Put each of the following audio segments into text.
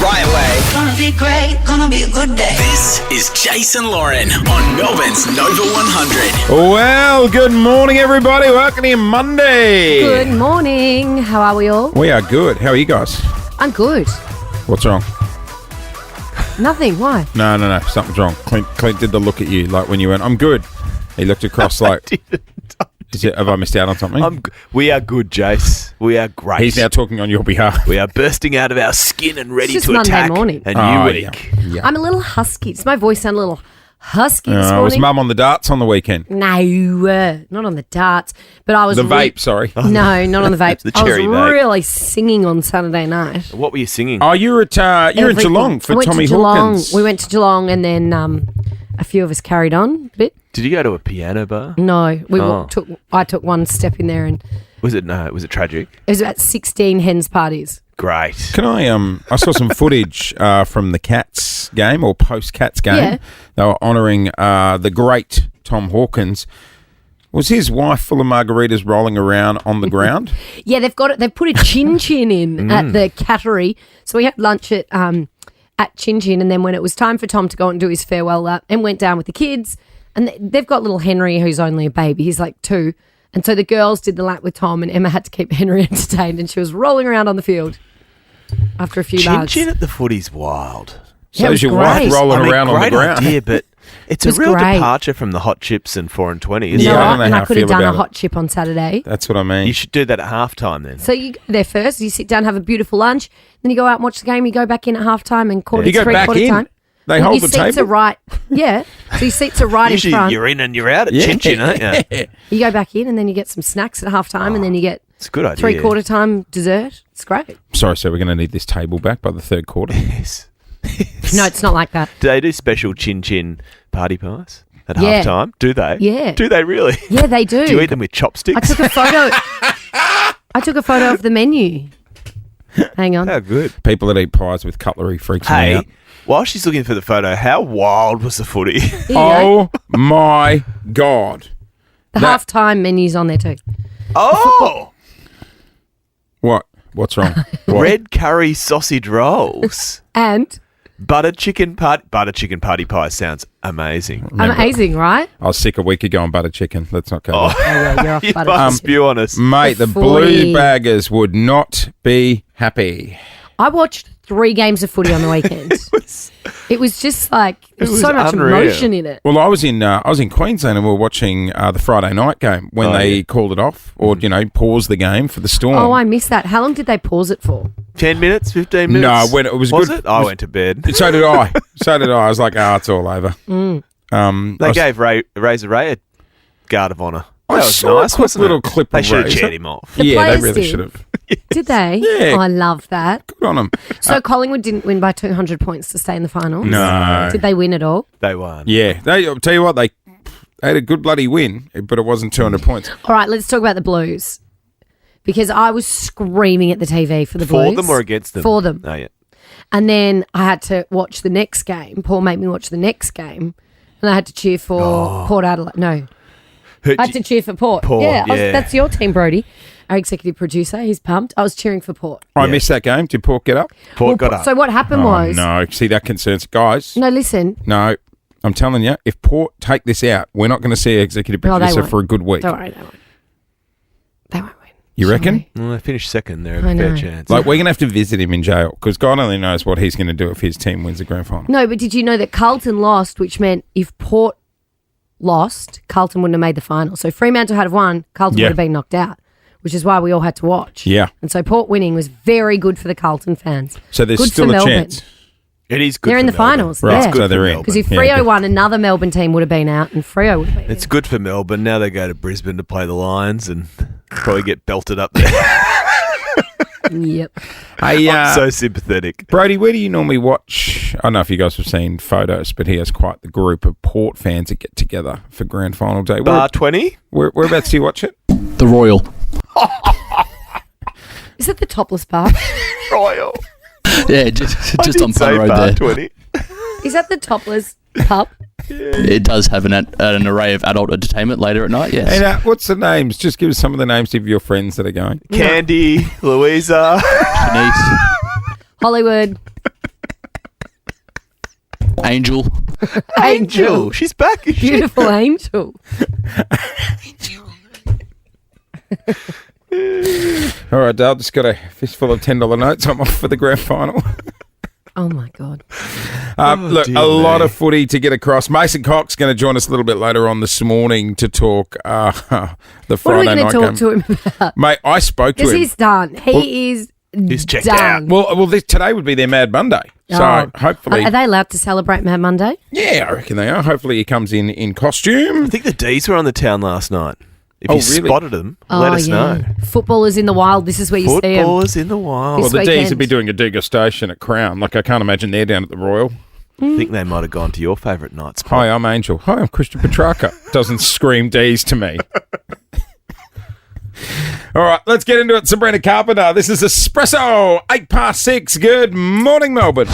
right way. Gonna be great, gonna be a good day. This is Jason Lauren on Melbourne's Nova 100. Well, good morning, everybody. Welcome to Monday. Good morning. How are we all? We are good. How are you guys? I'm good. What's wrong? Nothing. Why? No. Something's wrong. Clint did the look at you like when you went, I'm good. He looked across like, have I missed out on something? We are good, Jace. We are great. He's now talking on your behalf. We are bursting out of our skin and ready It's to just attack Monday morning. a new week. Yeah. I'm a little husky. Does my voice sound a little husky this Was morning? Mum on the darts on the weekend? No, not on the darts. But I was The vape, sorry. No, not on the vape. The I was cherry vape. really singing on Saturday night. What were you singing? Oh, you're at Everything. Geelong for I went Tommy to Geelong. Hawkins. We went to Geelong, and then a few of us carried on a bit. Did you go to a piano bar? No, Oh. I took one step in there, and Was it tragic? it was about 16 hens parties. Great. Can I saw some footage from the Cats game or post-Cats game. Yeah. They were honouring the great Tom Hawkins. Was his wife full of margaritas rolling around on the ground? Yeah, they've got it. They've put a Chin Chin in at the cattery. So we had lunch at Chin Chin, and then when it was time for Tom to go and do his farewell lap, and went down with the kids, and they've got little Henry, who's only a baby. He's like 2. And so the girls did the lap with Tom, and Emma had to keep Henry entertained, and she was rolling around on the field after a few Chin laps. Chin at the footy's wild. So Yeah, it is was your great. wife rolling around on the great ground? idea, but it's It a was real great. departure from the hot chips and 4 and 20, isn't Yeah, it? I don't know and how I I could have feel done a about hot chip on Saturday. That's what I mean. You should do that at halftime then. So you go there first, you sit down, have a beautiful lunch, then you go out and watch the game, you go back in at halftime and quarter You go back three-quarter in? time. They Well, hold your the seats table? are right. Yeah. So your seats are right in Usually front. you're in and you're out at Yeah. Chin Chin, aren't you? You go back in and then you get some snacks at halftime and then you get It's a good idea. three-quarter time dessert. It's great. Sorry, so we're going to need this table back by the third quarter. Yes. No, it's not like that. Do they do special Chin Chin party pies at Yeah. halftime? Do they? Yeah. Do they really? Yeah, they do. Do you eat them with chopsticks? I took a photo of the menu. Hang on. How good. People that eat pies with cutlery freaks me Hey, out. while she's looking for the photo, how wild was the footy? Here you go. Oh my God. The that- halftime menu's on there too. Oh! What? What's wrong? What? Red curry sausage rolls. And Butter chicken party pie sounds amazing. amazing, right? I was sick a week ago on butter chicken. Let's not go Oh, there. Oh, yeah, you're off you butter. must spew on us. Mate, the Footy. blue baggers would not be happy. I watched 3 games of footy on the weekend. It was just like there was was so much unreal. emotion in it. Well, I was in Queensland and we were watching the Friday night game when Oh, they yeah. called it off or, paused the game for the Storm. Oh, I missed that. How long did they pause it for? 10 minutes, 15 minutes? No, when it was good. it? I went to bed. So did I. I was like, it's all over. Mm. I They was- gave Razor Ray a guard of honour. I That was saw a nice, quick wasn't little it? clip They of should have Razor. cheered him off. The yeah, they players really did. should have. Did they? Yeah. Oh, I love that. Good on them. So Collingwood didn't win by 200 points to stay in the finals? No. Did they win at all? They won. Yeah, I'll tell you what, they had a good bloody win, but it wasn't 200 points. All right, let's talk about the Blues. Because I was screaming at the TV for the Blues. For them or against them? For them. Oh, yeah. And then I had to watch the next game. Paul made me watch the next game. And I had to cheer for Port Adelaide. No, I had to cheer for Port. Port, yeah. yeah. That's your team, Brody. Our executive producer. He's pumped. I was cheering for Port. I missed that game. Did Port get up? Port got up. So what happened was... No, see, that concerns guys. No, listen. No, I'm telling you, if Port take this out, we're not going to see executive No, they producer won't. for a good week. Don't worry, they won't. They won't win. You reckon? Well, they finished second there. I A fair know. chance. Like, we're going to have to visit him in jail because God only knows what he's going to do if his team wins the grand final. No, but did you know that Carlton lost, which meant if Port lost, Carlton wouldn't have made the final. So Fremantle had won, Carlton Yeah. would have been knocked out, which is why we all had to watch. Yeah. And so Port winning was very good for the Carlton fans. So there's Good still for a Melbourne. chance. it is good They're for in the Melbourne. finals. Right, Yeah. so Good for they're in. Melbourne. Because if Yeah, Freo good. won, another Melbourne team would have been out and Freo would have been It's in. good for Melbourne. Now they go to Brisbane to play the Lions and probably get belted up there. Yep. Hey, I'm so sympathetic. Brody, where do you normally watch? I don't know if you guys have seen photos, but he has quite the group of Port fans that get together for grand final day. Bar 20? Whereabouts do you watch it? The Royal. Is it the topless bar? Royal. Yeah, just on Say Pun Road bar there. 20. Is that the topless pub? It does have an array of adult entertainment later at night, yes. And what's the names? Just give us some of the names of your friends that are going. Candy, Louisa. Denise. Hollywood. Angel. Angel. She's back. is she? Beautiful angel. All right, Dale, just got a fistful of $10 notes. I'm off for the grand final. Oh, my God. Look, dear a lot me. of footy to get across. Mason Cox going to join us a little bit later on this morning to talk the What are Friday we going night to talk game. to him about? Mate, I spoke to Because him. he's done. He's checked done. Well, today would be their Mad Monday. So Oh. hopefully... Are they allowed to celebrate Mad Monday? Yeah, I reckon they are. Hopefully he comes in costume. I think the D's were on the town last night. If Oh, you really? spotted them, let us know. Footballers in the wild. This is where you see them. Footballers in the wild. Well, This the D's weekend. would be doing a degustation at Crown. Like, I can't imagine they're down at the Royal. I think they might have gone to your favourite night spot. Hi, I'm Angel. Hi, I'm Christian Petrarca. Doesn't scream D's to me. All right, let's get into it. Sabrina Carpenter. This is Espresso, 6:08. Good morning, Melbourne.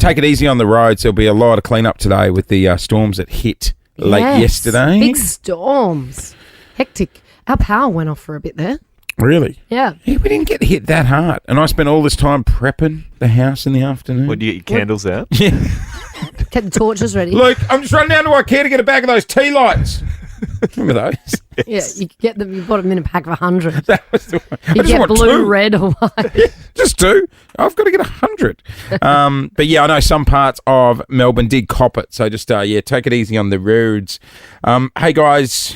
Take it easy on the roads. There'll be a lot of cleanup today with the storms that hit late Yes. yesterday. Big storms. Hectic. Our power went off for a bit there. Really? Yeah. Yeah, we didn't get hit that hard. And I spent all this time prepping the house in the afternoon. When you get your candles out? Yeah. Get the torches ready. Luke, I'm just running down to IKEA to get a bag of those tea lights. Remember those? Yeah, you could get them. You bought them in a pack of 100. That was the one. I You just get want blue, two. red, or white. Just two. I've got to get 100. But yeah, I know some parts of Melbourne did cop it. So just, take it easy on the roads. Hey guys,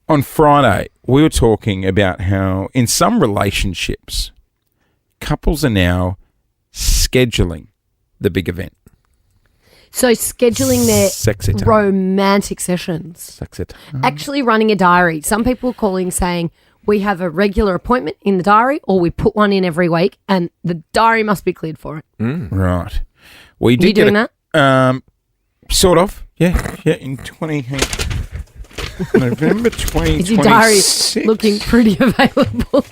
on Friday, we were talking about how in some relationships, couples are now scheduling the big event. So scheduling their Sexy time. romantic sessions. Sexy time. Actually running a diary. Some people are calling saying we have a regular appointment in the diary or we put one in every week and the diary must be cleared for it. Right. We did You doing get that? Sort of. Yeah. Yeah. In November 2026. Is your diary looking pretty available?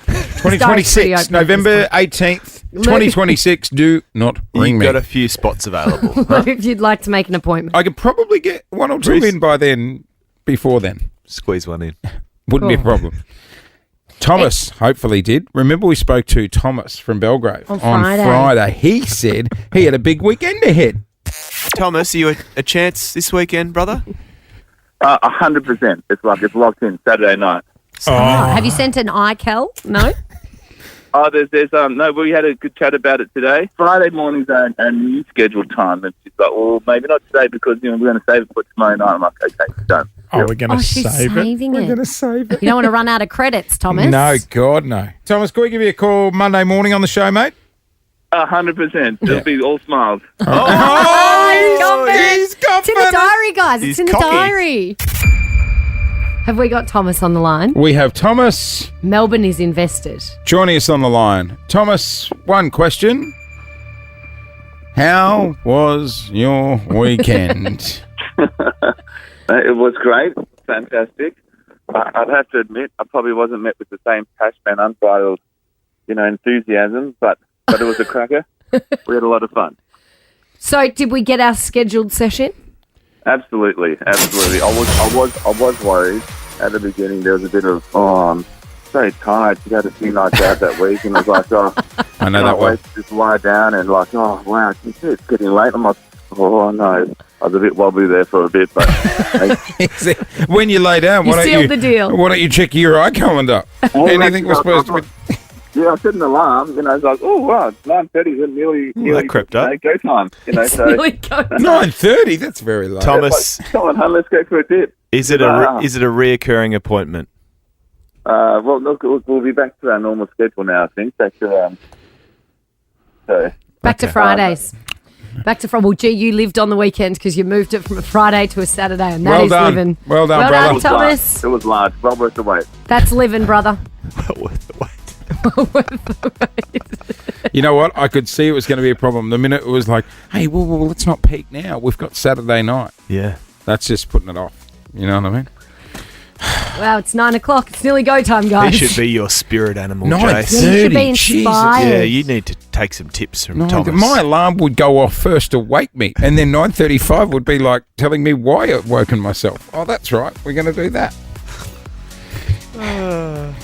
2026, pretty open November 18th, 2026. Do not ring You've me. got a few spots available. If you'd like to make an appointment. I could probably get one or two Bruce. in by then. Before then, Squeeze one in. wouldn't be a Oh. problem. Thomas hopefully did. Remember, we spoke to Thomas from Belgrave On Friday. Friday. He said he had a big weekend ahead. Thomas, are you a chance this weekend, brother? 100%. It's like it's locked in Saturday night. Oh, have you sent an iCal? No? There's no. We had a good chat about it today. Friday morning's a new scheduled time, and she's like, well, maybe not today because we're going to save it for tomorrow night. I'm like, okay, done. Oh, we're going to she's save it. saving We're it. going to save it. You don't want to run out of credits, Thomas. No, God, no. Thomas, can we give you a call Monday morning on the show, mate? 100%. It'll be all smiles. Oh, he's It's in the confident. diary, guys. He's It's in the cocky. diary. Have we got Thomas on the line? We have Thomas Melbourne is invested. joining us on the line. Thomas, one question. How was your weekend? It was great. Fantastic. I'd have to admit, I probably wasn't met with the same passion and unbridled, enthusiasm, but it was a cracker. We had a lot of fun. So, did we get our scheduled session? Absolutely. I was worried at the beginning. There was a bit of, I'm so tired to go to 2 nights out that week, and I was like, I know that can't one. wait to just lie down and like, oh wow, it's getting late. I'm like, oh no. I was a bit wobbly there for a bit, but When you lay down, You why don't sealed you the deal. Why don't you check your iCalendar? Anything we're supposed to be. yeah, I set an alarm. I was like, oh wow, 9:30 is nearly that crept up. go time. So Really go- 9:30. That's very late. Thomas, come on, hun, let's go for a dip. is it a reoccurring appointment? Well, look, we'll be back to our normal schedule now. I think back to so. Back to Fridays. Back to Friday. Well, gee, you lived on the weekend because you moved it from a Friday to a Saturday, and that Well is done. living. Well done, well brother. done, Thomas. It was large. Well worth the wait. That's living, brother. Worth the wait. You know what? I could see it was going to be a problem. The minute it was like, hey, well, let's not peak now. We've got Saturday night. Yeah. That's just putting it off. You know what I mean? Wow, it's 9 o'clock. It's nearly go time, He guys. should be your spirit animal, Jace. 9:30. You should be Jesus. inspired. Yeah, you need to take some tips from No, Thomas. my alarm would go off first to wake me, and then 9:35 would be like telling me why I'd woken myself. Oh, that's right. We're going to do that.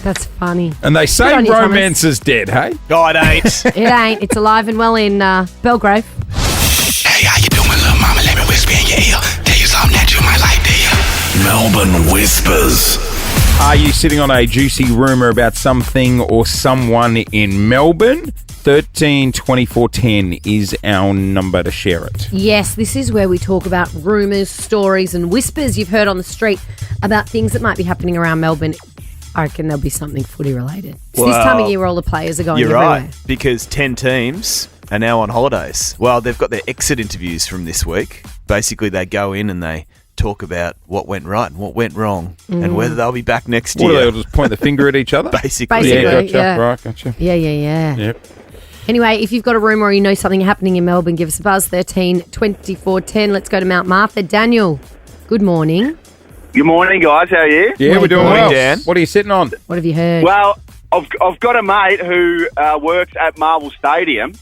That's funny. And they say Good on you, Thomas. romance is dead, hey? God, it ain't. It ain't. It's alive and well in Belgrave. Melbourne Whispers. Are you sitting on a juicy rumour about something or someone in Melbourne? 13 24 10 is our number to share it. Yes, this is where we talk about rumours, stories and whispers you've heard on the street about things that might be happening around Melbourne. I reckon there'll be something footy related. It's this time of year where all the players are going You're everywhere. right, because 10 teams are now on holidays. Well, they've got their exit interviews from this week. Basically, they go in and they talk about what went right and what went wrong and whether they'll be back next What do they year. all just point the finger at each other? Basically. Yeah, gotcha. yeah. Right, gotcha. Yeah. Yep. Anyway, if you've got a rumour or you know something happening in Melbourne, give us a buzz, 13 24 10. Let's go to Mount Martha. Daniel, good morning. Good morning, guys. How are you? Yeah, we're doing Morning, well. Dan. What are you sitting on? What have you heard? Well, I've got a mate who works at Marvel Stadium,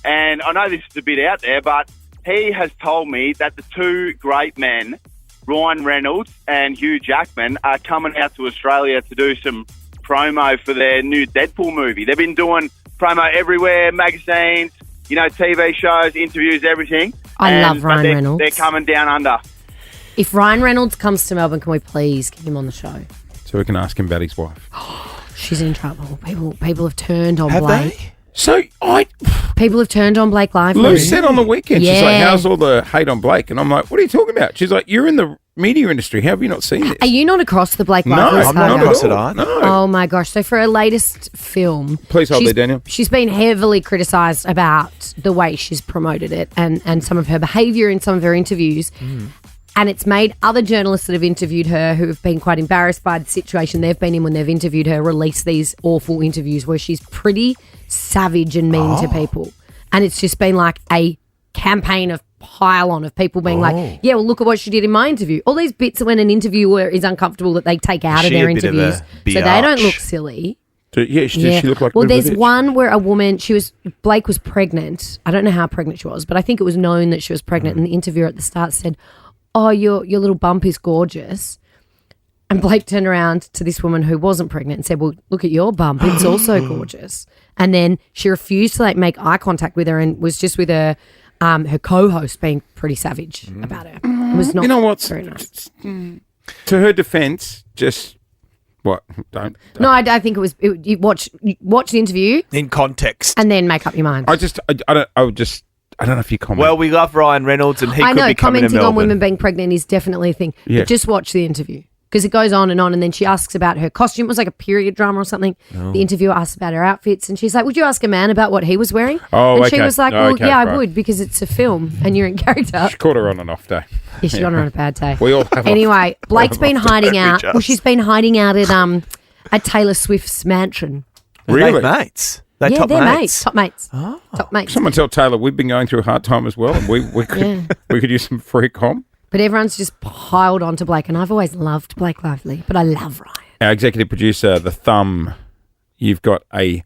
and I know this is a bit out there, but he has told me that the two great men, Ryan Reynolds and Hugh Jackman, are coming out to Australia to do some promo for their new Deadpool movie. They've been doing promo everywhere, magazines, TV shows, interviews, everything. I love Ryan Reynolds. They're coming down under. If Ryan Reynolds comes to Melbourne, can we please get him on the show? So we can ask him about his wife. She's in trouble. People have turned on Have Blake. they? So People have turned on Blake Lively. Lou said on the weekend, she's like, Yeah. how's all the hate on Blake? And I'm like, what are you talking about? She's like, you're in the media industry. How have you not seen this? Are you not across the Blake No, Lively I'm not saga? across at it all. either. No. Oh my gosh. So for her latest film... Please hold she's- there, Daniel. She's been heavily criticised about the way she's promoted it and some of her behaviour in some of her interviews. And it's made other journalists that have interviewed her who have been quite embarrassed by the situation they've been in when they've interviewed her release these awful interviews where she's pretty savage and mean to people. And it's just been like a campaign of pile-on of people being like, yeah, well, look at what she did in my interview. All these bits when an interviewer is uncomfortable that they take out of She their a bit of a interviews so they don't biatch. look silly. So, yeah, she looked like a well, bit of a there's bitch. one where a woman, Blake was pregnant. I don't know how pregnant she was, but I think it was known that she was pregnant. And the interviewer at the start said, oh, your little bump is gorgeous. And Blake turned around to this woman who wasn't pregnant and said, well, look at your bump. It's also gorgeous. And then she refused to make eye contact with her and was just with her co-host being pretty savage about her. It was not You know what's very nice. to her defense, just what? Don't. No, I think it was, you watch the interview In context. and then make up your mind. I don't know if you comment. Well, we love Ryan Reynolds and he I could know be coming to commenting Melbourne. on women being pregnant is definitely a thing. Yeah. But just watch the interview because it goes on, and then she asks about her costume. It was like a period drama or something. Oh. The interviewer asks about her outfits, and she's like, "Would you ask a man about what he was wearing?" Oh, and she okay. was like, Oh, "Well, okay, yeah, I right. would because it's a film and you're in character." she caught her on an off day. Yeah, she's on her on a bad day. We all have Anyway, Blake's been hiding out. just. Well, she's been hiding out at Taylor Swift's mansion. Are Really? they mates? They yeah, top they're mates. mates. Top mates. Top mates. Someone tell Taylor we've been going through a hard time as well, and we could use some free com. But everyone's just piled onto Blake, and I've always loved Blake Lively, but I love Ryan. Our executive producer, the Thumb, you've got a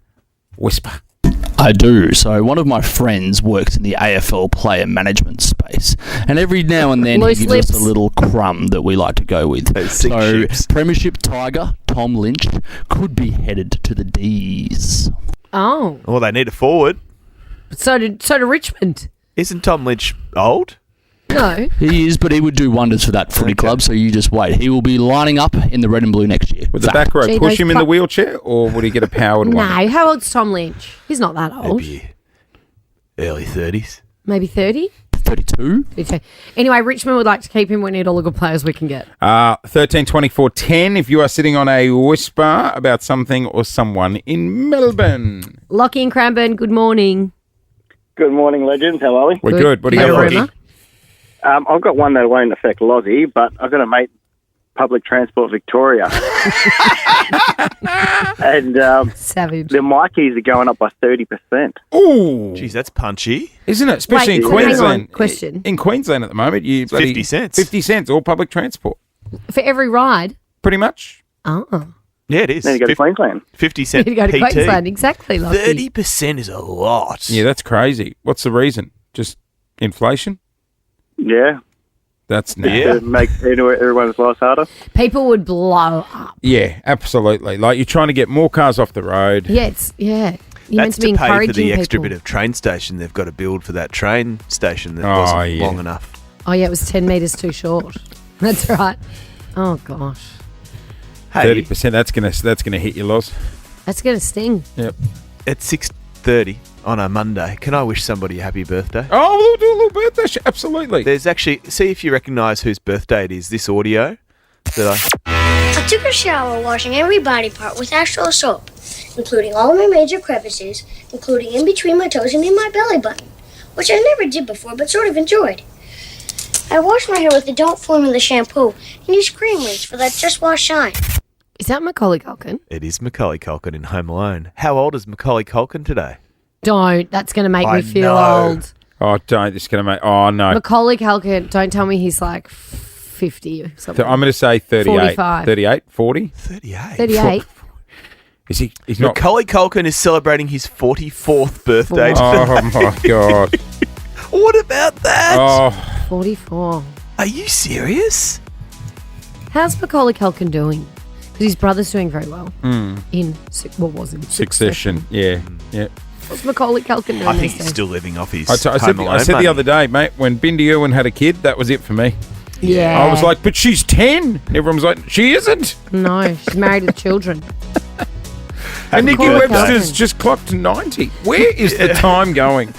whisper. I do. So one of my friends works in the AFL player management space, and every now and then Loose he gives us lips. a little crumb that we like to go with. Those sink So ships. Premiership Tiger Tom Lynch could be headed to the D's. Oh, Well, they need a forward. so did Richmond. Isn't Tom Lynch old? No. He is, but he would do wonders for that footy club. So you just wait. He will be lining up in the red and blue next year. Would the Fact. back row Gee, push those him in the fu- wheelchair, or would he get a powered No, one? how old's Tom Lynch? He's not that old. Maybe early 30s. Maybe 30? 32. 32. Anyway, Richmond would like to keep him. We need all the good players we can get. 13 24 10 if you are sitting on a whisper about something or someone in Melbourne. Lockie and Cranbourne, good morning. Good morning, legends. How are we? We're good. What do you Got got, a Lockie? rumour? I've got one that won't affect Lozzie, but I've got a mate, Public Transport Victoria. And Savage. the Mikeys are going up by 30%. Ooh, Jeez, that's punchy. isn't it? Especially Wait, in hang on, Queensland. question. In Queensland at the moment, you 50 cents. 50 cents, all public transport. For every ride? Pretty much. Oh. Yeah, it is. Then you go to Queensland. 50 You cent need to go to PT. Queensland. Exactly, Lockie. 30% is a lot. Yeah, that's crazy. What's the reason? Just inflation? Yeah. That's Yeah. To make everyone's lives harder. People would blow up. Yeah, absolutely. Like you're trying to get more cars off the road. Yeah, You're meant That's to be to pay for encouraging the extra people. bit of train station they've got to build for that train station that Oh, wasn't yeah. long enough. Oh, yeah, it was 10 metres too short. That's right. Oh, gosh. Hey, 30%. That's gonna hit you, Loz. That's going to sting. Yep. at 6:30 on a Monday, can I wish somebody a happy birthday? Oh, we'll do a little birthday. Absolutely. There's actually, see if you recognise whose birthday it is. This audio that I took a shower washing every body part with actual soap, including all my major crevices, including in between my toes and in my belly button, which I never did before but sort of enjoyed. I washed my hair with the Don't Formula shampoo and used cream rinse for that just wash shine. Is that Macaulay Culkin? it is Macaulay Culkin in Home Alone. How old is Macaulay Culkin today? Don't. That's going to make I me feel know. old. Oh, don't. This is going to make... Oh, no. Macaulay Culkin, don't tell me he's like 50 or something. I'm going to say 38. 45. 38? 40? 38. 38. Is he? He's not... Macaulay Culkin is celebrating his 44th birthday today. Oh, my God. What about that? Oh, 44. Are you serious? How's Macaulay Culkin doing? Because his brother's doing very well in, what was it? Succession. Yeah, yeah. What's Macaulay Culkin doing I think these he's days? still living off his I said Home Alone the money. other day, mate, when Bindi Irwin had a kid, that was it for me. Yeah. I was like, but she's 10. And everyone was like, she isn't. No, she's married with children. And Nikki Macaulay Webster's Culkin. just clocked 90. Where is the time going?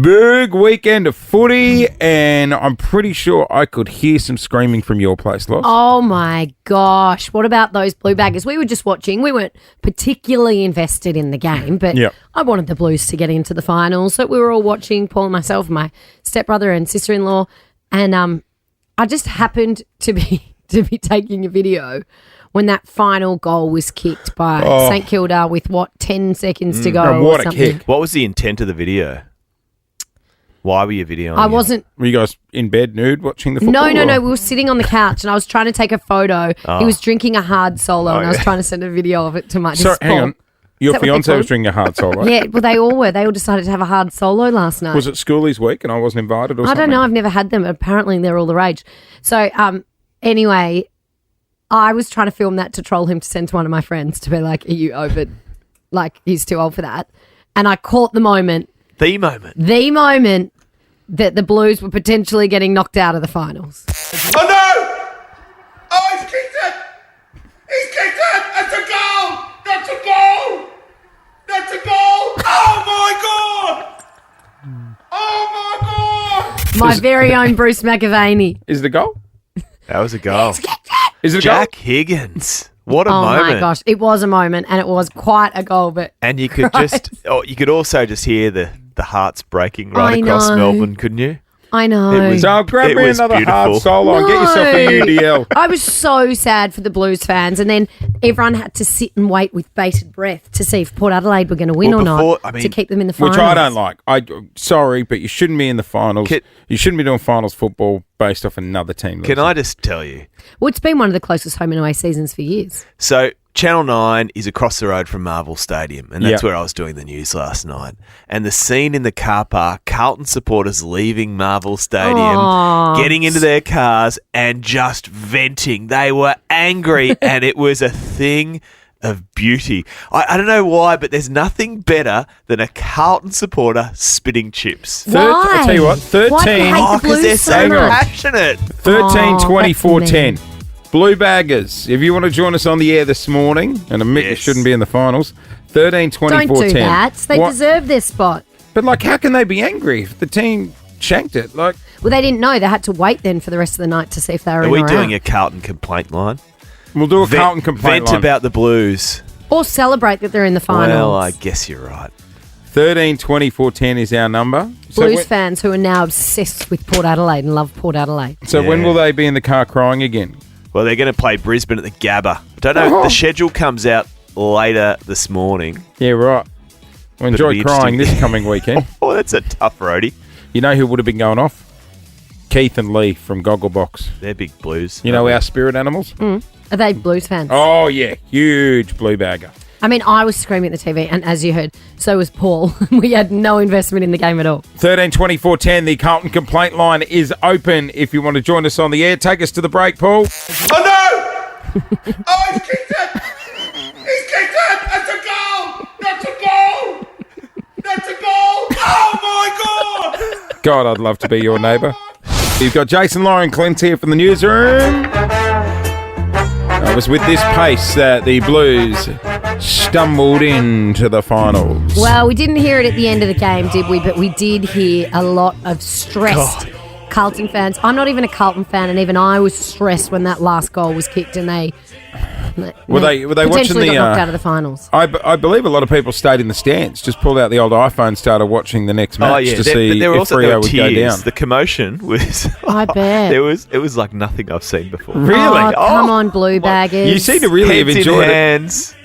Big weekend of footy, and I'm pretty sure I could hear some screaming from your place, Loz. Oh my gosh. What about those Blue Baggers? We were just watching. We weren't particularly invested in the game, but Yep. I wanted the Blues to get into the finals. So we were all watching, Paul and myself, my stepbrother and sister-in-law, and I just happened to be taking a video when that final goal was kicked by St Kilda with, 10 seconds to go Oh, or what a something. kick. What was the intent of the video? Why were you videoing I it? wasn't. Were you guys in bed nude watching the football? No. or- We were sitting on the couch and I was trying to take a photo. He was drinking a hard solo and I was trying to send a video of it to my Sorry, hang on. Your Is that what they fiance call was it? drinking a hard solo. Yeah, well, they all were. They all decided to have a hard solo last night. Was it Schoolies week and I wasn't invited or I something? don't know. I've never had them. Apparently, they're all the rage. So, anyway, I was trying to film that to troll him to send to one of my friends to be like, "Are you over? Like, he's too old for that." And I caught the moment that the Blues were potentially getting knocked out of the finals. Oh no! Oh, he's kicked it! He's kicked it! That's a goal! That's a goal! That's a goal! Oh my god! Oh my god! My very own Bruce McAvaney. Is it a goal? That was a goal. Is it a Jack Higgins. What a Oh moment. my gosh, it was a moment, and it was quite a goal. But And you could you could also just hear the hearts breaking I right across know. Melbourne, couldn't you? I know. It was- So grab It me was another beautiful. hard solo and get yourself a UDL. I was so sad for the Blues fans, and then everyone had to sit and wait with bated breath to see if Port Adelaide were going to win Well, or before- not I mean- to keep them in the finals. Which I don't like. Sorry, but you shouldn't be in the finals. Can- You shouldn't be doing finals football based off another team. Can losing. I just tell you? Well, it's been one of the closest home and away seasons for years. So Channel 9 is across the road from Marvel Stadium, and that's Yeah. where I was doing the news last night. And the scene in the car park, Carlton supporters leaving Marvel Stadium, Aw. getting into their cars and just venting. They were angry, and it was a thing of beauty. I don't know why, but there's nothing better than a Carlton supporter spitting chips. Why? I'll tell you what, Why do you 13. hate Oh, the because Blues they're so so much? passionate. 13, Oh, 24, that's 10. mean. Blue Baggers, if you want to join us on the air this morning and admit you Yes. shouldn't be in the finals, 13, 24, Don't do 10. that. They What- deserve their spot. But, like, how can they be angry if the team shanked it? Like, Well, they didn't know. They had to wait then for the rest of the night to see if they were Are in we or doing out. a Carlton complaint line? we'll do a Carlton complaint Vent line. about the Blues. Or celebrate that they're in the finals. Well, I guess you're right. 13, 24, 10 is our number. Blues fans who are now obsessed with Port Adelaide and love Port Adelaide. So when Yeah. will they be in the car crying again? Well, they're going to play Brisbane at the Gabba. I don't know. The schedule comes out later this morning. Yeah, right. Well, enjoy be crying interesting. this coming weekend. Oh, that's a tough roadie. You know who would have been going off? Keith and Lee from Gogglebox. They're big Blues. You know our spirit animals? Are they Blues fans? Oh, yeah. Huge blue bagger. I mean, I was screaming at the TV, and as you heard, so was Paul. We had no investment in the game at all. 13, 24, 10. The Carlton complaint line is open. If you want to join us on the air, take us to the break, Paul. Oh no! Oh, he's kicked it! He's kicked it! That's a goal! That's a goal! That's a goal! Oh my god! God, I'd love to be your neighbour. You've got Jason, Lauren, Clint here from the newsroom. was with this pace that the Blues stumbled into the finals. Well, we didn't hear it at the end of the game, did we? But we did hear a lot of stressed Carlton fans. I'm not even a Carlton fan, and even I was stressed when that last goal was kicked, and they were they watching potentially the got knocked out of the finals. I believe a lot of people stayed in the stands, just pulled out the old iPhone, started watching the next match to see if Freo would go down. The commotion was. I bet It was like nothing I've seen before. Really? Oh, come on, Blue Baggers. You seem to really have Heads in enjoyed it. hands.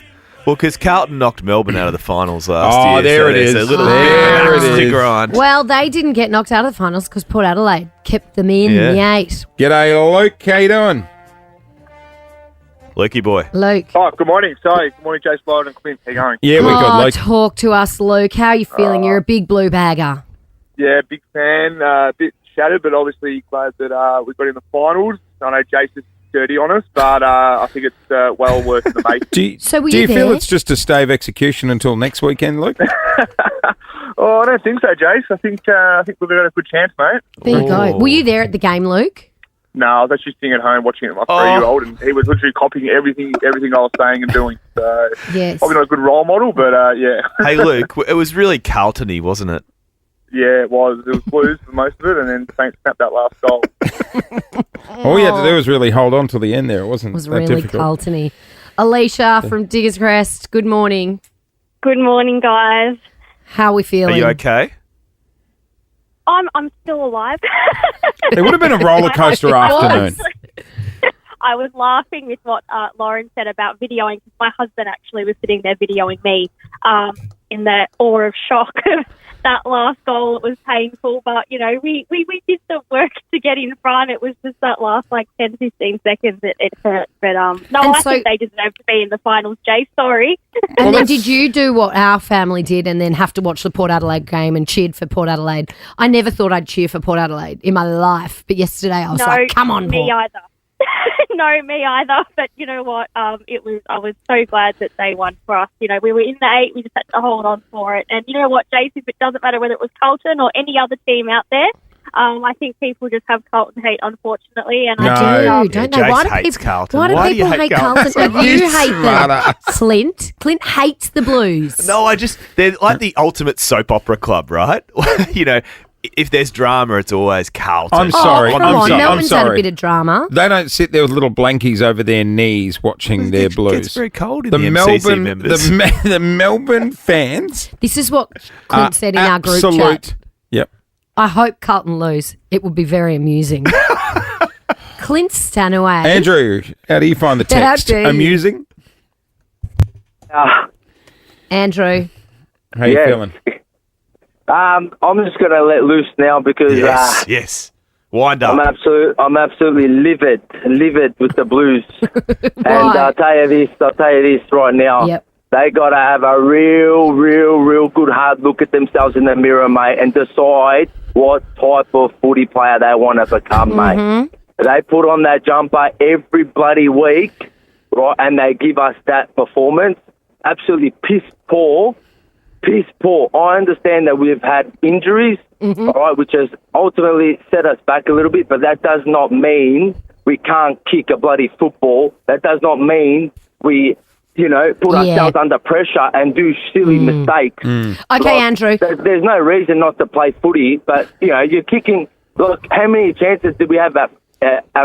Well, because Carlton knocked Melbourne out of the finals last year. Oh, there it is. A little There bit it to is. grind. Well, they didn't get knocked out of the finals because Port Adelaide kept them in the 8. G'day, Luke. How you doing? Lukey boy. Luke. Oh, good morning. Sorry. Good morning, Jace Blood and Clint. How you going? Yeah, we're good, Luke. Talk to us, Luke. How are you feeling? You're a big Blue Bagger. Yeah, big fan. A bit shattered, but obviously glad that we got in the finals. I know Jace is dirty on us, but I think it's well worth the making. Do you feel it's just a stay of execution until next weekend, Luke? Oh, I don't think so, Jace. I think we've got a good chance, mate. There you go. Were you there at the game, Luke? No, I was actually sitting at home watching it with my 3-year-old, and he was literally copying everything I was saying and doing. So yes. Probably not a good role model, but yeah. Hey, Luke, it was really Carlton-y, wasn't it? Yeah, it was. It was Blues for most of it, and then Saints snapped that last goal. All you had to do was really hold on till the end there. It wasn't It was that really difficult. Carlton-y. Alicia from Diggers Crest, good morning. Good morning, guys. How are we feeling? Are you okay? I'm still alive. It would have been a roller coaster afternoon. I was laughing with what Lauren said about videoing. My husband actually was sitting there videoing me in the awe of shock of that last goal. It was painful, but, you know, we did the work to get in front. It was just that last, 10, 15 seconds it hurt. But, I think they deserve to be in the finals, Jay. Sorry. And then did you do what our family did and then have to watch the Port Adelaide game and cheered for Port Adelaide? I never thought I'd cheer for Port Adelaide in my life, but yesterday I was like, come on, me Port. either. No, me either. But you know what? I was so glad that they won for us. You know, we were in the 8. We just had to hold on for it. And you know what, Jace? If it doesn't matter whether it was Carlton or any other team out there, I think people just have Carlton hate, unfortunately. And I do, don't they? Why do hates people, Carlton. Why do Why do people you hate hate Carlton? Carlton? You hate them. Smarter. Clint hates the Blues. No, they're like the ultimate soap opera club, right? You know, if there's drama, it's always Carlton. I'm sorry. Come I'm on, sorry. Melbourne's I'm had a sorry. bit of drama. They don't sit there with little blankies over their knees watching their Blues. It's very cold in the MCC members. The Melbourne fans. This is what Clint said in our group chat. Absolute. Yep. I hope Carlton lose. It would be very amusing. Clint Stanaway. Andrew, how do you find the text? do you? Amusing? Andrew. How you feeling? I'm just going to let loose now because yes. Wind up. I'm absolutely livid with the Blues. And I'll tell you this right now. Yep. They got to have a real good hard look at themselves in the mirror, mate, and decide what type of footy player they want to become, mate. They put on that jumper every bloody week, right, and they give us that performance. Absolutely piss poor. I understand that we've had injuries, all right, which has ultimately set us back a little bit, but that does not mean we can't kick a bloody football. That does not mean we, put ourselves under pressure and do silly mistakes. Okay, Andrew. There's no reason not to play footy, but, you're kicking. Look, how many chances did we have at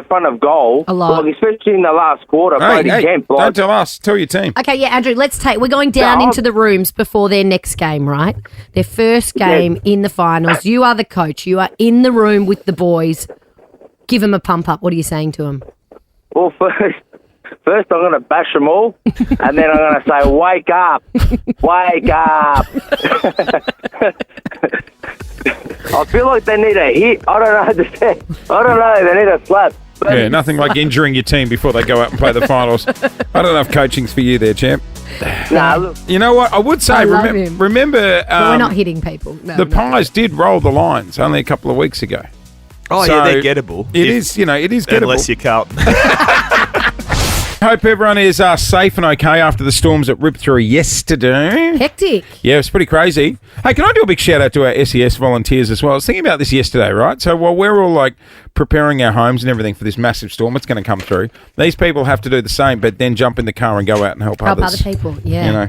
front of goal? A lot. Like, especially in the last quarter. Don't tell us. Tell your team. Okay, yeah, Andrew, we're going down into the rooms before their next game, right? Their first game in the finals. You are the coach. You are in the room with the boys. Give them a pump up. What are you saying to them? Well, First, I'm going to bash them all, and then I'm going to say, wake up. Wake up. I feel like they need a hit. I don't know. They need a slap. Yeah, nothing like injuring your team before they go out and play the finals. I don't know if coaching's for you there, champ. Nah, look. You know what? I would say, I love him. remember... But we're not hitting people. No, the Pies did roll the lines only a couple of weeks ago. Oh, So yeah, they're gettable. It is gettable. Unless you're Carlton. Hope everyone is safe and okay after the storms that ripped through yesterday. Hectic. Yeah, it's pretty crazy. Hey, can I do a big shout out to our SES volunteers as well? I was thinking about this yesterday, right? So while we're all like preparing our homes and everything for this massive storm that's going to come through, these people have to do the same, but then jump in the car and go out and help others. Help other people, yeah. You know.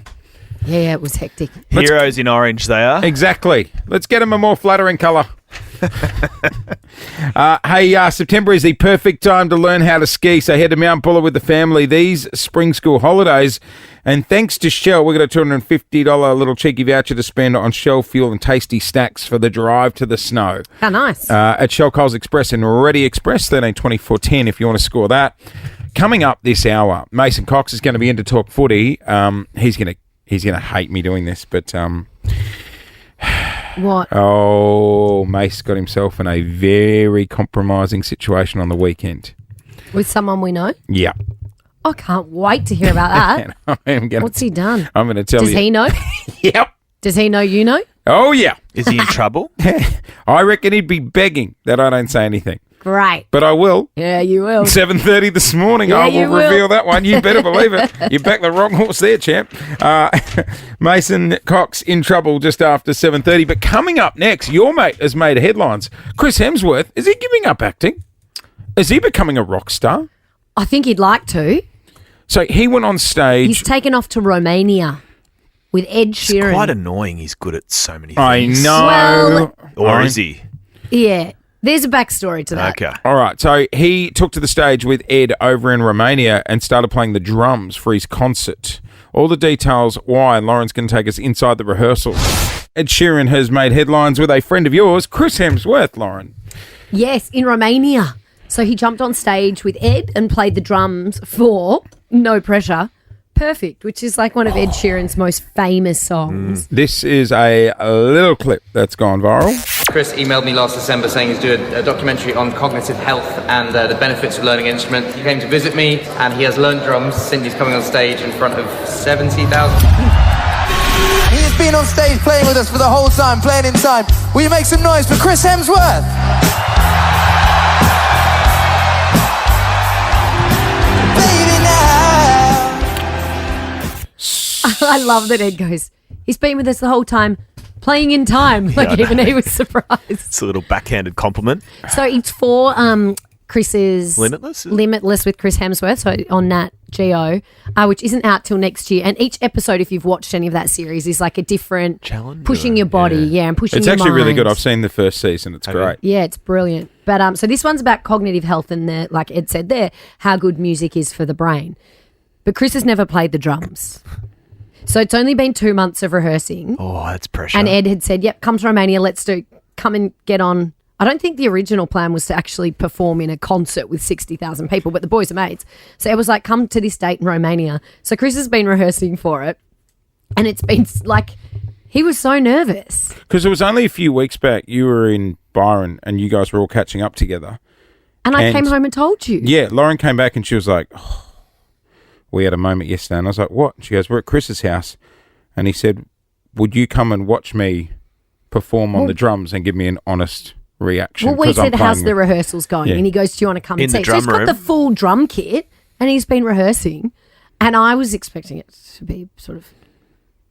Yeah, it was hectic. Heroes in orange, they are. Exactly. Let's get them a more flattering colour. September is the perfect time to learn how to ski, so head to Mount Buller with the family these spring school holidays. And thanks to Shell, we've got a $250 little cheeky voucher to spend on Shell fuel and tasty snacks for the drive to the snow. How nice. At Shell Coles Express and Ready Express, 132410 if you want to score that. Coming up this hour, Mason Cox is going to be in to talk footy. He's going to hate me doing this, but... What? Oh, Mace got himself in a very compromising situation on the weekend. With someone we know? Yeah. I can't wait to hear about that. What's he done? I'm going to tell you. Does he know? Yep. Does he know you know? Oh, yeah. Is he in trouble? I reckon he'd be begging that I don't say anything. Great. But I will. Yeah, you will. 7:30 this morning, Yeah, I will you will. reveal that one. You better believe it. You backed the wrong horse there, champ. Mason Cox in trouble just after 7:30. But coming up next, your mate has made headlines. Chris Hemsworth, is he giving up acting? Is he becoming a rock star? I think he'd like to. So he went on stage. He's taken off to Romania with Ed Sheeran. It's quite annoying. He's good at so many I things. know. Or is he? Yeah. There's a backstory to that. Okay. All right. So he took to the stage with Ed over in Romania and started playing the drums for his concert. All the details why, Lauren's going to take us inside the rehearsal. Ed Sheeran has made headlines with a friend of yours, Chris Hemsworth, Lauren. Yes, in Romania. So he jumped on stage with Ed and played the drums for No Pressure. Perfect, which is like one of Ed Sheeran's most famous songs. This is a little clip that's gone viral. Chris emailed me last December saying he's doing a documentary on cognitive health and the benefits of learning an instrument. He came to visit me and he has learned drums since he's coming on stage in front of 70,000 He's been on stage playing with us for the whole time, playing in time. Will you make some noise for Chris Hemsworth? I love that Ed goes, he's been with us the whole time, playing in time. Like, I even know. he was surprised. It's a little backhanded compliment. So it's for Chris's Limitless? Limitless with Chris Hemsworth, so on Nat Geo, which isn't out till next year. And each episode, if you've watched any of that series, is like a different challenge, pushing your body, and pushing. It's your actually really mind. good. I've seen the first season. It's great. Yeah, it's brilliant. But so this one's about cognitive health and like Ed said there, how good music is for the brain. But Chris has never played the drums. So it's only been 2 months of rehearsing. Oh, that's pressure. And Ed had said, yep, come to Romania, come and get on. I don't think the original plan was to actually perform in a concert with 60,000 people, but the boys are mates. So it was like, come to this date in Romania. So Chris has been rehearsing for it. And it's been like, he was so nervous. Because it was only a few weeks back, you were in Byron and you guys were all catching up together. And I came home and told you. Yeah, Lauren came back and she was like, oh, we had a moment yesterday. And I was like, what? She goes, we're at Chris's house. And he said, would you come and watch me perform on the drums and give me an honest reaction? Well, we 'Cause I'm said, how's playing the with-" rehearsals going? Yeah. And he goes, do you want to come In and the see? So he's drum got the room? full drum kit and he's been rehearsing. And I was expecting it to be sort of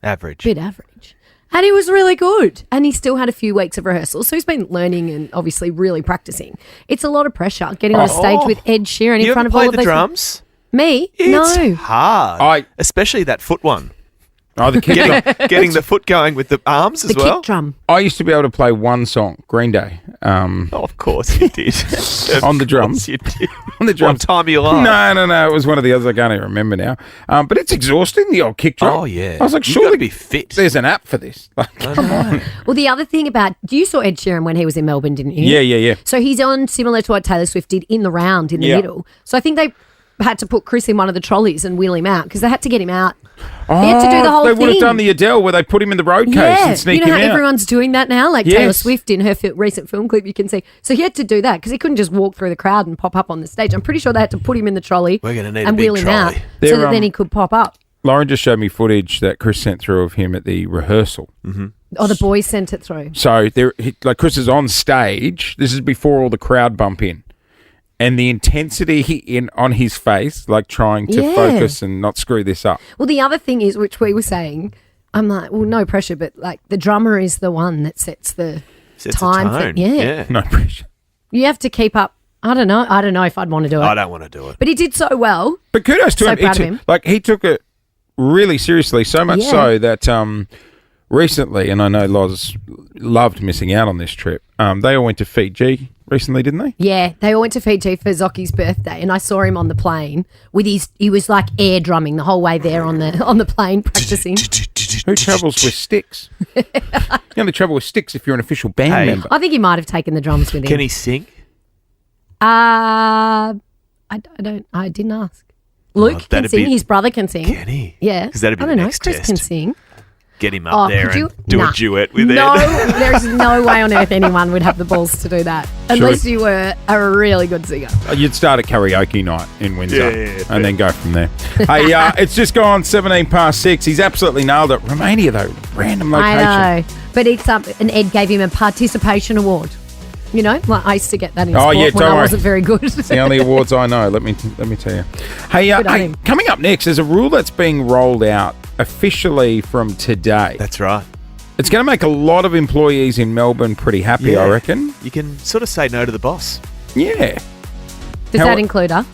Average. bit average. And he was really good. And he still had a few weeks of rehearsals. So he's been learning and obviously really practicing. It's a lot of pressure getting on a stage with Ed Sheeran You in front ever of all played of the those. drums? Me? It's no. hard. Especially that foot one. Oh, the kick drum. Getting the foot going with the arms as The well. kick drum. I used to be able to play one song, Green Day. Oh, of course you did. On the drums. You did. On the drums. What time of your life? No. It was one of the others. I can't even remember now. But it's exhausting, the old kick drum. Oh, yeah. I was like, You surely gotta be fit. There's an app for this. Like, come on. Well, the other thing about, you saw Ed Sheeran when he was in Melbourne, didn't you? Yeah. So he's on similar to what Taylor Swift did in the round in the Yeah. middle. So I think they had to put Chris in one of the trolleys and wheel him out because they had to get him out. They had to do the whole They thing. would have done the Adele where they put him in the road case Yeah, and sneak you know him how out. everyone's doing that now, like Taylor Yes. Swift in her recent film clip. You can see, so he had to do that because he couldn't just walk through the crowd and pop up on the stage. I'm pretty sure they had to put him in the trolley We're gonna need a and big wheel him out trolley. so They're, that then he could pop up. Lauren just showed me footage that Chris sent through of him at the rehearsal. Mm-hmm. Oh, the boys sent it through. So like Chris is on stage. This is before all the crowd bump in. and the intensity on his face, like trying to focus and not screw this up. Well, the other thing is, which we were saying, I'm like, well, no pressure, but like the drummer is the one that sets the time. tone. Yeah. No pressure. You have to keep up. I don't know if I'd want to do it. I don't want to do it. But he did so well. But kudos to So him. proud of him. Like, he took it really seriously, so much so that recently, and I know Loz loved missing out on this trip, they all went to Fiji recently, didn't they? Yeah, they all went to Fiji for Zocchi's birthday, and I saw him on the plane with he was like air drumming the whole way there on the plane practicing. Who travels with sticks? You only travel with sticks if you're an official band member. I think he might have taken the drums with him. Can he sing? I didn't ask. Luke can sing. His brother can sing. Can he? Yeah. Because that'd be I the don't know. next Chris test. can sing. Get him up there could you? and do Nah. a duet with No, Ed. there is no way on earth anyone would have the balls to do that. Unless you were a really good singer. You'd start a karaoke night in Windsor Yeah, and then go from there. Hey, it's just gone 6. He's absolutely nailed it. Romania, though, random location. I know. But it's and Ed gave him a participation award. You know, like I used to get that in sport when I wasn't very good. It's the only awards I know. Let me tell you. Hey, Good on him. coming up next, there's a rule that's being rolled out officially from today. That's right. It's going to make a lot of employees in Melbourne pretty happy, I reckon. You can sort of say no to the boss. Yeah. Does that include us?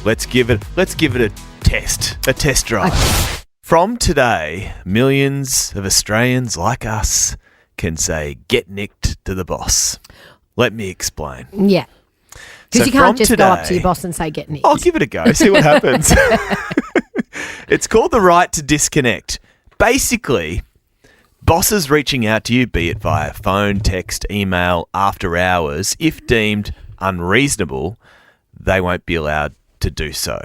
Let's give it a test drive. From today, millions of Australians like us can say get nicked to the boss. Let me explain. Yeah. Because So you can't from just go up to today- your boss and say, get nicked. I'll give it a go, see what happens. It's called the right to disconnect. Basically, bosses reaching out to you, be it via phone, text, email, after hours, if deemed unreasonable, they won't be allowed to do so.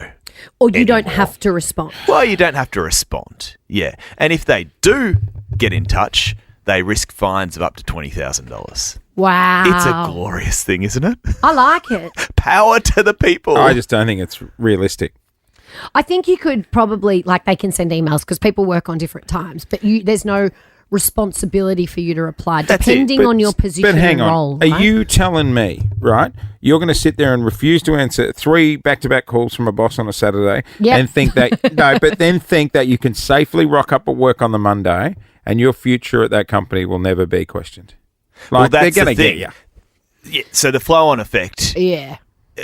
Or you don't have to respond. Well, you don't have to respond, yeah. And if they do get in touch, they risk fines of up to $20,000. Wow. It's a glorious thing, isn't it? I like it. Power to the people. I just don't think it's realistic. I think you could probably, like, they can send emails because people work on different times, but there's no responsibility for you to reply, That's depending it. on your position But hang and on. role. Are right? you telling me, right, you're going to sit there and refuse to answer 3 back-to-back calls from a boss on a Saturday Yep. and think that, no, but then think that you can safely rock up at work on the Monday and your future at that company will never be questioned? Well, Like, they're that's going the to get thing. you. Yeah, so the flow-on effect, Yeah.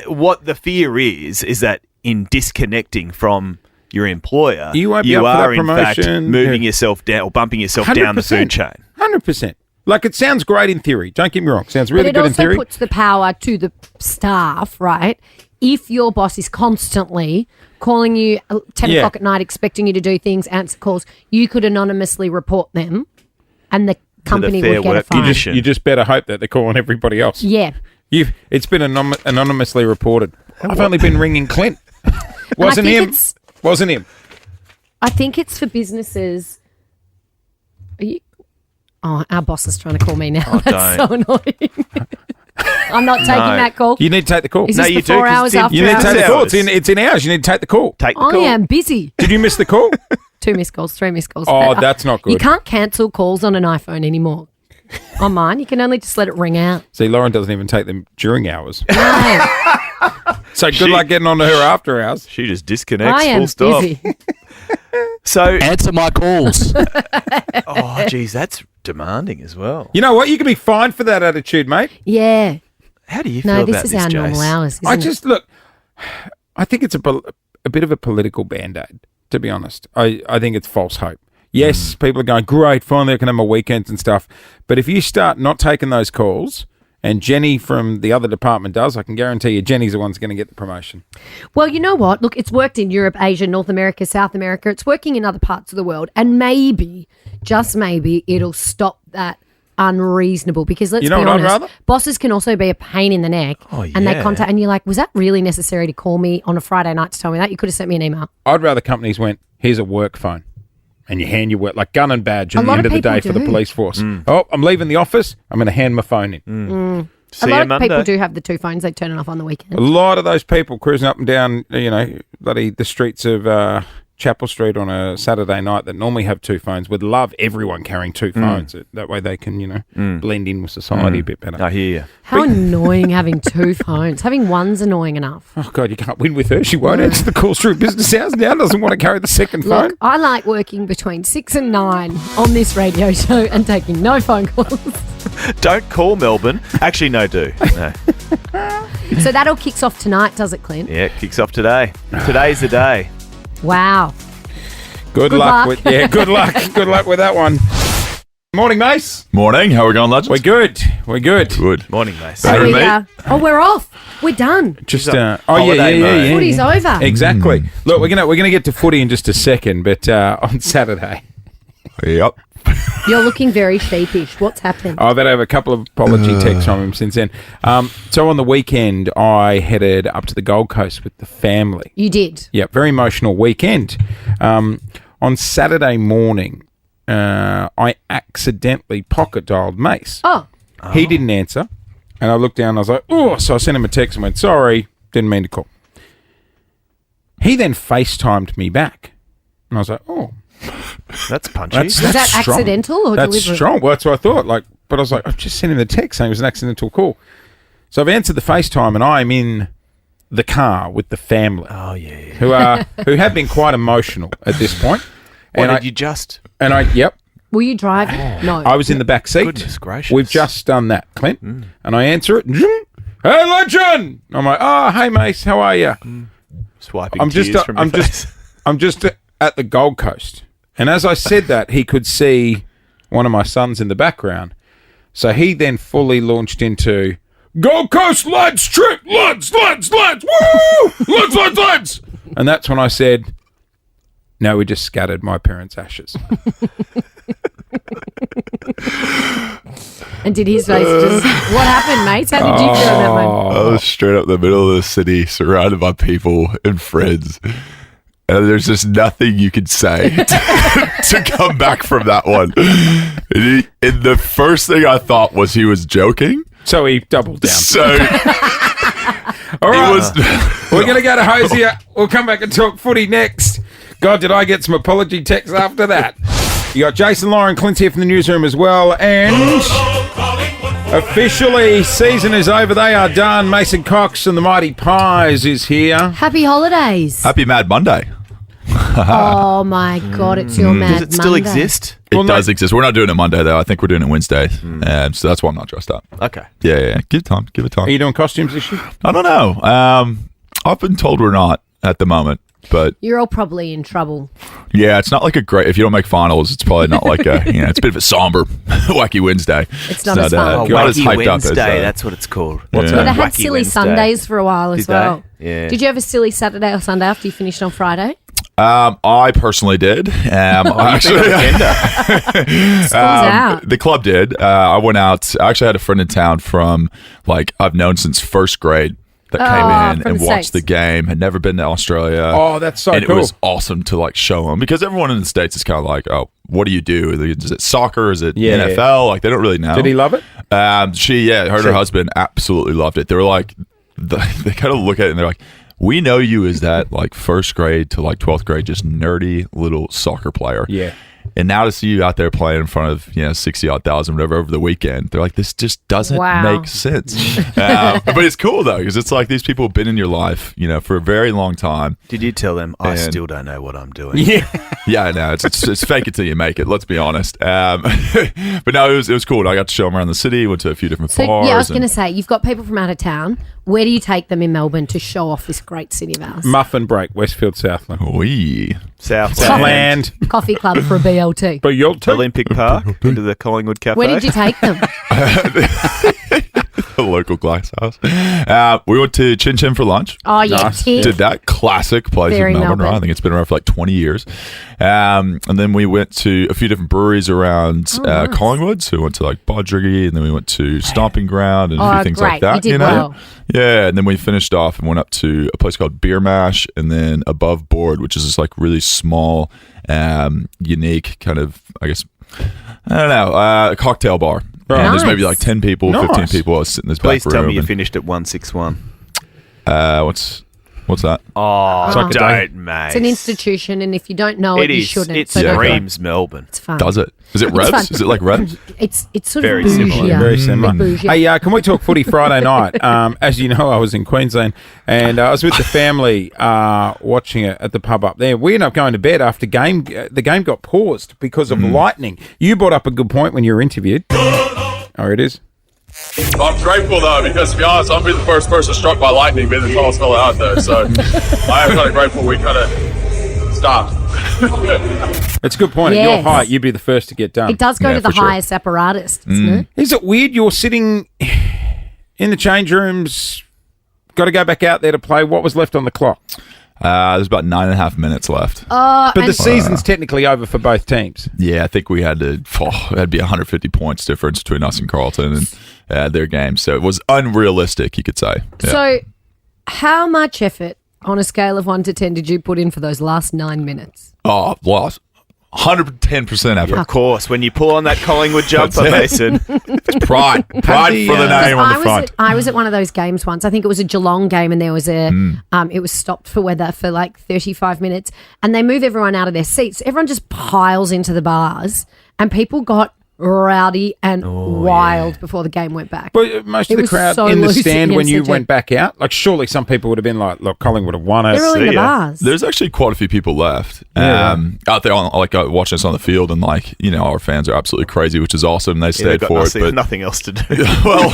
what the fear is that in disconnecting from your employer, You won't be up for are that in fact promotion. moving Yeah. yourself down or bumping yourself down the food chain. 100%. Like, it sounds great in theory. Don't get me wrong. Sounds really but it good in also theory. puts the power to the staff, right? If your boss is constantly calling you at 10 Yeah. o'clock at night, expecting you to do things, answer calls, you could anonymously report them and the company would get a fine. You just better hope that they're calling everybody else. Yeah. It's been anonymously reported. I've only been ringing Clint. Wasn't think him. it's- Wasn't him. I think it's for businesses. Are you? Oh, our boss is trying to call me now. Oh, That's so annoying. I'm not taking that call. You need to take the call. Is this before hours, after You need to hours? take the call. It's in hours. You need to take the call. Take I am busy. Did you miss the call? 2 missed calls, 3 missed calls. Oh, that's not good. You can't cancel calls on an iPhone anymore. On mine, you can only just let it ring out. See, Lauren doesn't even take them during hours. So good luck getting on to her after hours. She just disconnects. I am full stop. busy. So answer my calls. Oh, geez, that's demanding as well. You know what? You can be fined for that attitude, mate. Yeah. How do you No, feel this about is this, our Jace? normal hours. I isn't it? just look. I think it's a bit of a political band-aid, to be honest. I think it's false hope. Yes, people are going, great, finally I can have my weekends and stuff. But if you start not taking those calls, and Jenny from the other department does, I can guarantee you Jenny's the one's going to get the promotion. Well, you know what? Look, it's worked in Europe, Asia, North America, South America. It's working in other parts of the world. And maybe, just maybe, it'll stop that unreasonable. Because let's You know be what I'd honest, rather? bosses can also be a pain in the neck. Oh, And they yeah. contact, and you're like, was that really necessary to call me on a Friday night to tell me that? You could have sent me an email. I'd rather companies went, here's a work phone. And you hand your work, like gun and badge A at the lot end of of the day people for the do. police force. Oh, I'm leaving the office. I'm going to hand my phone in. A lot of people do have the 2 phones. They turn it off on the weekend. A lot of those people cruising up and down, bloody the streets of Chapel Street on a Saturday night that normally have 2 phones would love everyone carrying 2 phones. That way they can, blend in with society a bit better. I hear you. How annoying having 2 phones. Having one's annoying enough. Oh, God, you can't win with her. She won't answer the calls through business hours now. Doesn't want to carry the second phone. Look, I like working between 6 and 9 on this radio show and taking no phone calls. Don't call Melbourne. Actually, no, do. No. So that all kicks off tonight, does it, Clint? Yeah, it kicks off today. Today's the day. Wow. Good luck. Good luck. Good luck with that one. Morning, Mace. Morning. How are we going, legends? We're good. Good. Morning, Mace. So we're off. We're done. Just yeah. Footy's over. Exactly. Look, we're gonna get to footy in just a second, but on Saturday. Yep. You're looking very sheepish. What's happened? I've had over a couple of apology texts from him since then. So on the weekend, I headed up to the Gold Coast with the family. You did? Yeah, very emotional weekend. On Saturday morning, I accidentally pocket dialed Mace. Oh. He didn't answer, and I looked down and I was like, oh, so I sent him a text and went, sorry, didn't mean to call. He then FaceTimed me back, and I was like, oh. That's punchy. Was that strong. accidental or That's deliberate? strong. Well, that's what I thought. But I was like, I've just sent him the text saying it was an accidental call. So I've answered the FaceTime, and I'm in the car with the family. Oh yeah. Who have been quite emotional at this point. Yep. Were you driving? No. I was in the back seat. Goodness gracious. We've just done that, Clint. And I answer it. Hey, legend! I'm like, oh, hey, Mace, how are you? Swiping tears from your face. I'm just at the Gold Coast. And as I said that, he could see one of my sons in the background. So he then fully launched into Gold Coast lads trip, lads, woo! lads. And that's when I said, no, we just scattered my parents' ashes. And did his face just... What happened, mate? How did you feel in that moment? I was straight up the middle of the city, surrounded by people and friends. And there's just nothing you can say to come back from that one. And the first thing I thought was he was joking. So he doubled down. So... All right. We're going to go to Hosier. We'll come back and talk footy next. God, did I get some apology texts after that. You got Jason, Lauren, Clint here from the newsroom as well. And officially, season is over. They are done. Mason Cox and the Mighty Pies is here. Happy holidays. Happy Mad Monday. Oh, my God. It's your Mad Monday. Does it still exist? It does exist. We're not doing it Monday, though. I think we're doing it Wednesday. So that's why I'm not dressed up. Okay. Yeah. Give it time. Are you doing costumes this year? I don't know. I've been told we're not at the moment. But you're all probably in trouble. Yeah, it's not like a great... If you don't make finals, it's probably not like a... it's a bit of a somber Wacky Wednesday. It's not as fun. Not as hyped Wednesday, up as... that's what it's called. What's But that? they had silly Wednesday. Sundays for a while as well. Yeah. Did you have a silly Saturday or Sunday after you finished on Friday? I personally did. Actually, School's out. The club did. I went out. I actually had a friend in town from, I've known since first grade. That came in and watched the game. Had never been to Australia. Oh, that's so cool. And it cool. was awesome to show them, because everyone in the States is kind of like, oh, what do you do? Is it soccer? Is it NFL? They don't really know. Did he love it? Her husband absolutely loved it. They were like, they kind of look at it and they're like, we know you as that first grade to 12th grade, just nerdy little soccer player. Yeah. And now to see you out there playing in front of 60,000 whatever over the weekend, they're like, this just doesn't make sense. But it's cool though, because it's like these people have been in your life, for a very long time. Did you tell them I still don't know what I'm doing? Yeah, no, it's fake it till you make it. Let's be honest. But no, it was cool. I got to show them around the city. Went to a few different bars. Yeah, I was going to say, you've got people from out of town. Where do you take them in Melbourne to show off this great city of ours? Muffin Break, Westfield, Southland. Southland. Coffee club for a BLT. BLT. Olympic Park, into the Collingwood Cafe. Where did you take them? A local glass house. We went to Chin Chin for lunch. Oh, yeah. Nice. Did that classic place Very in Melbourne, Melbourne. right? I think it's been around for 20 years. And then we went to a few different breweries around nice. Collingwood. So we went to Bodrigi, and then we went to Stomping Ground and a few things like great. that. You did well. Yeah, and then we finished off and went up to a place called Beer Mash, and then Above Board, which is this really small, unique kind of, I guess, I don't know, a cocktail bar. Right. And there's maybe 10 people, 15 Nice. people. I was sitting in this Please back tell room. me you finished at 161. What's What's that? Oh, like a day. don't, mate. It's an institution, and if you don't know it, It you is. shouldn't. It So don't go. screams Melbourne. It's fun. Does it? Is it It's Revs? fun. Is it like Revs? It's sort Very of similar. bougie. Very similar. Bougie. Hey, can we talk footy Friday night? As you know, I was in Queensland and I was with the family watching it at the pub up there. We ended up going to bed after the game got paused because of lightning. You brought up a good point when you were interviewed. Oh, it is. I'm grateful though, because to be honest, I'm the first person struck by lightning, being the tallest fella out there. So I am kind of grateful we kind of stopped. It's a good point. At Yes. your height, you'd be the first to get done. It does go to the highest apparatus, doesn't it? Is it weird you're sitting in the change rooms, got to go back out there to play? What was left on the clock? There's about 9.5 minutes left. But the season's technically over for both teams. Yeah, I think we had to. That'd be 150 points difference between us and Carlton and their game. So it was unrealistic, you could say. Yeah. So, how much effort on a scale of 1 to 10 did you put in for those last 9 minutes? Oh, lost. 110% effort. Of course, when you pull on that Collingwood jumper, Mason. It's pride for the name on the front. I was at one of those games once. I think it was a Geelong game, and there was it was stopped for weather for like 35 minutes, and they move everyone out of their seats. Everyone just piles into the bars, and people got rowdy and wild before the game went back. But most It of the was crowd so in the loose stand at when you MCG. went back out, like surely some people would have been like, look, Collingwood have won it. They're all in the See ya. bars. There's actually quite a few people left Yeah. out there, watching us on the field, and our fans are absolutely crazy, which is awesome. They Yeah, stayed they've got for nothing, it, but nothing else to do. well,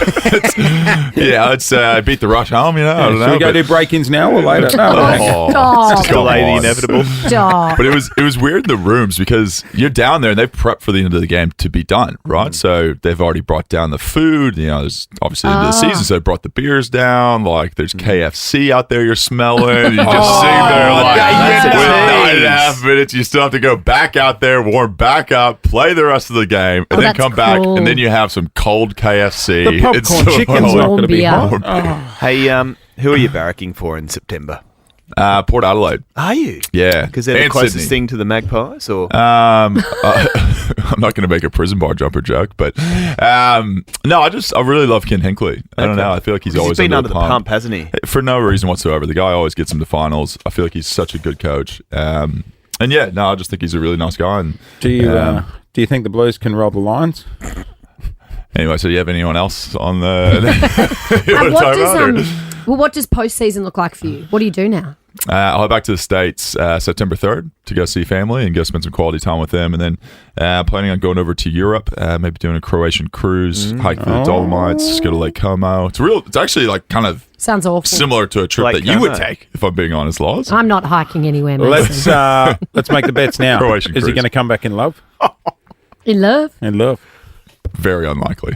it's beat the rush home. I don't know. Should we go but- do break-ins now or later? No, Oh, Stop. just Delay the come on. inevitable. Stop. But it was weird in the rooms because you're down there and they've prepped for the end of the game to be done, right? So they've already brought down the food. There's obviously the end of the season, so they brought the beers down. Like there's KFC out there you're smelling. You just sitting there like that's with a 9.5 minutes. You still have to go back out there, warm back up, play the rest of the game, and then that's come back, cool. and then you have some cold KFC. The popcorn It's so chicken's not Warm going to be beer. hot. Hey, who are you barracking for in September? Port Adelaide. Are you? Yeah, Because they're the And closest Sydney. thing to the Magpies, or I'm not going to make a prison bar jumper joke, but no, I really love Ken Hinckley. I don't know. I feel like he's always been under the pump, hasn't he? for no reason whatsoever. The guy always gets him to finals. I feel like he's such a good coach. And yeah, no, I just think he's a really nice guy. And Do you think the Blues can roll the Lions? anyway, so do you have anyone else on the? You wanna And what talk about, or- does what does postseason look like for you? What do you do now? I'll head back to the States September 3rd to go see family and go spend some quality time with them. And then planning on going over to Europe, maybe doing a Croatian cruise, hike through the Dolomites, go to Lake Como. It's actually like kind of Sounds awful. similar to a trip Lake that you would Como. take, if I'm being honest, Laws. I'm not hiking anywhere, Mason. Let's make the bets now. Croatian Is he cruise. going to come back in love? In love? In love. Very unlikely.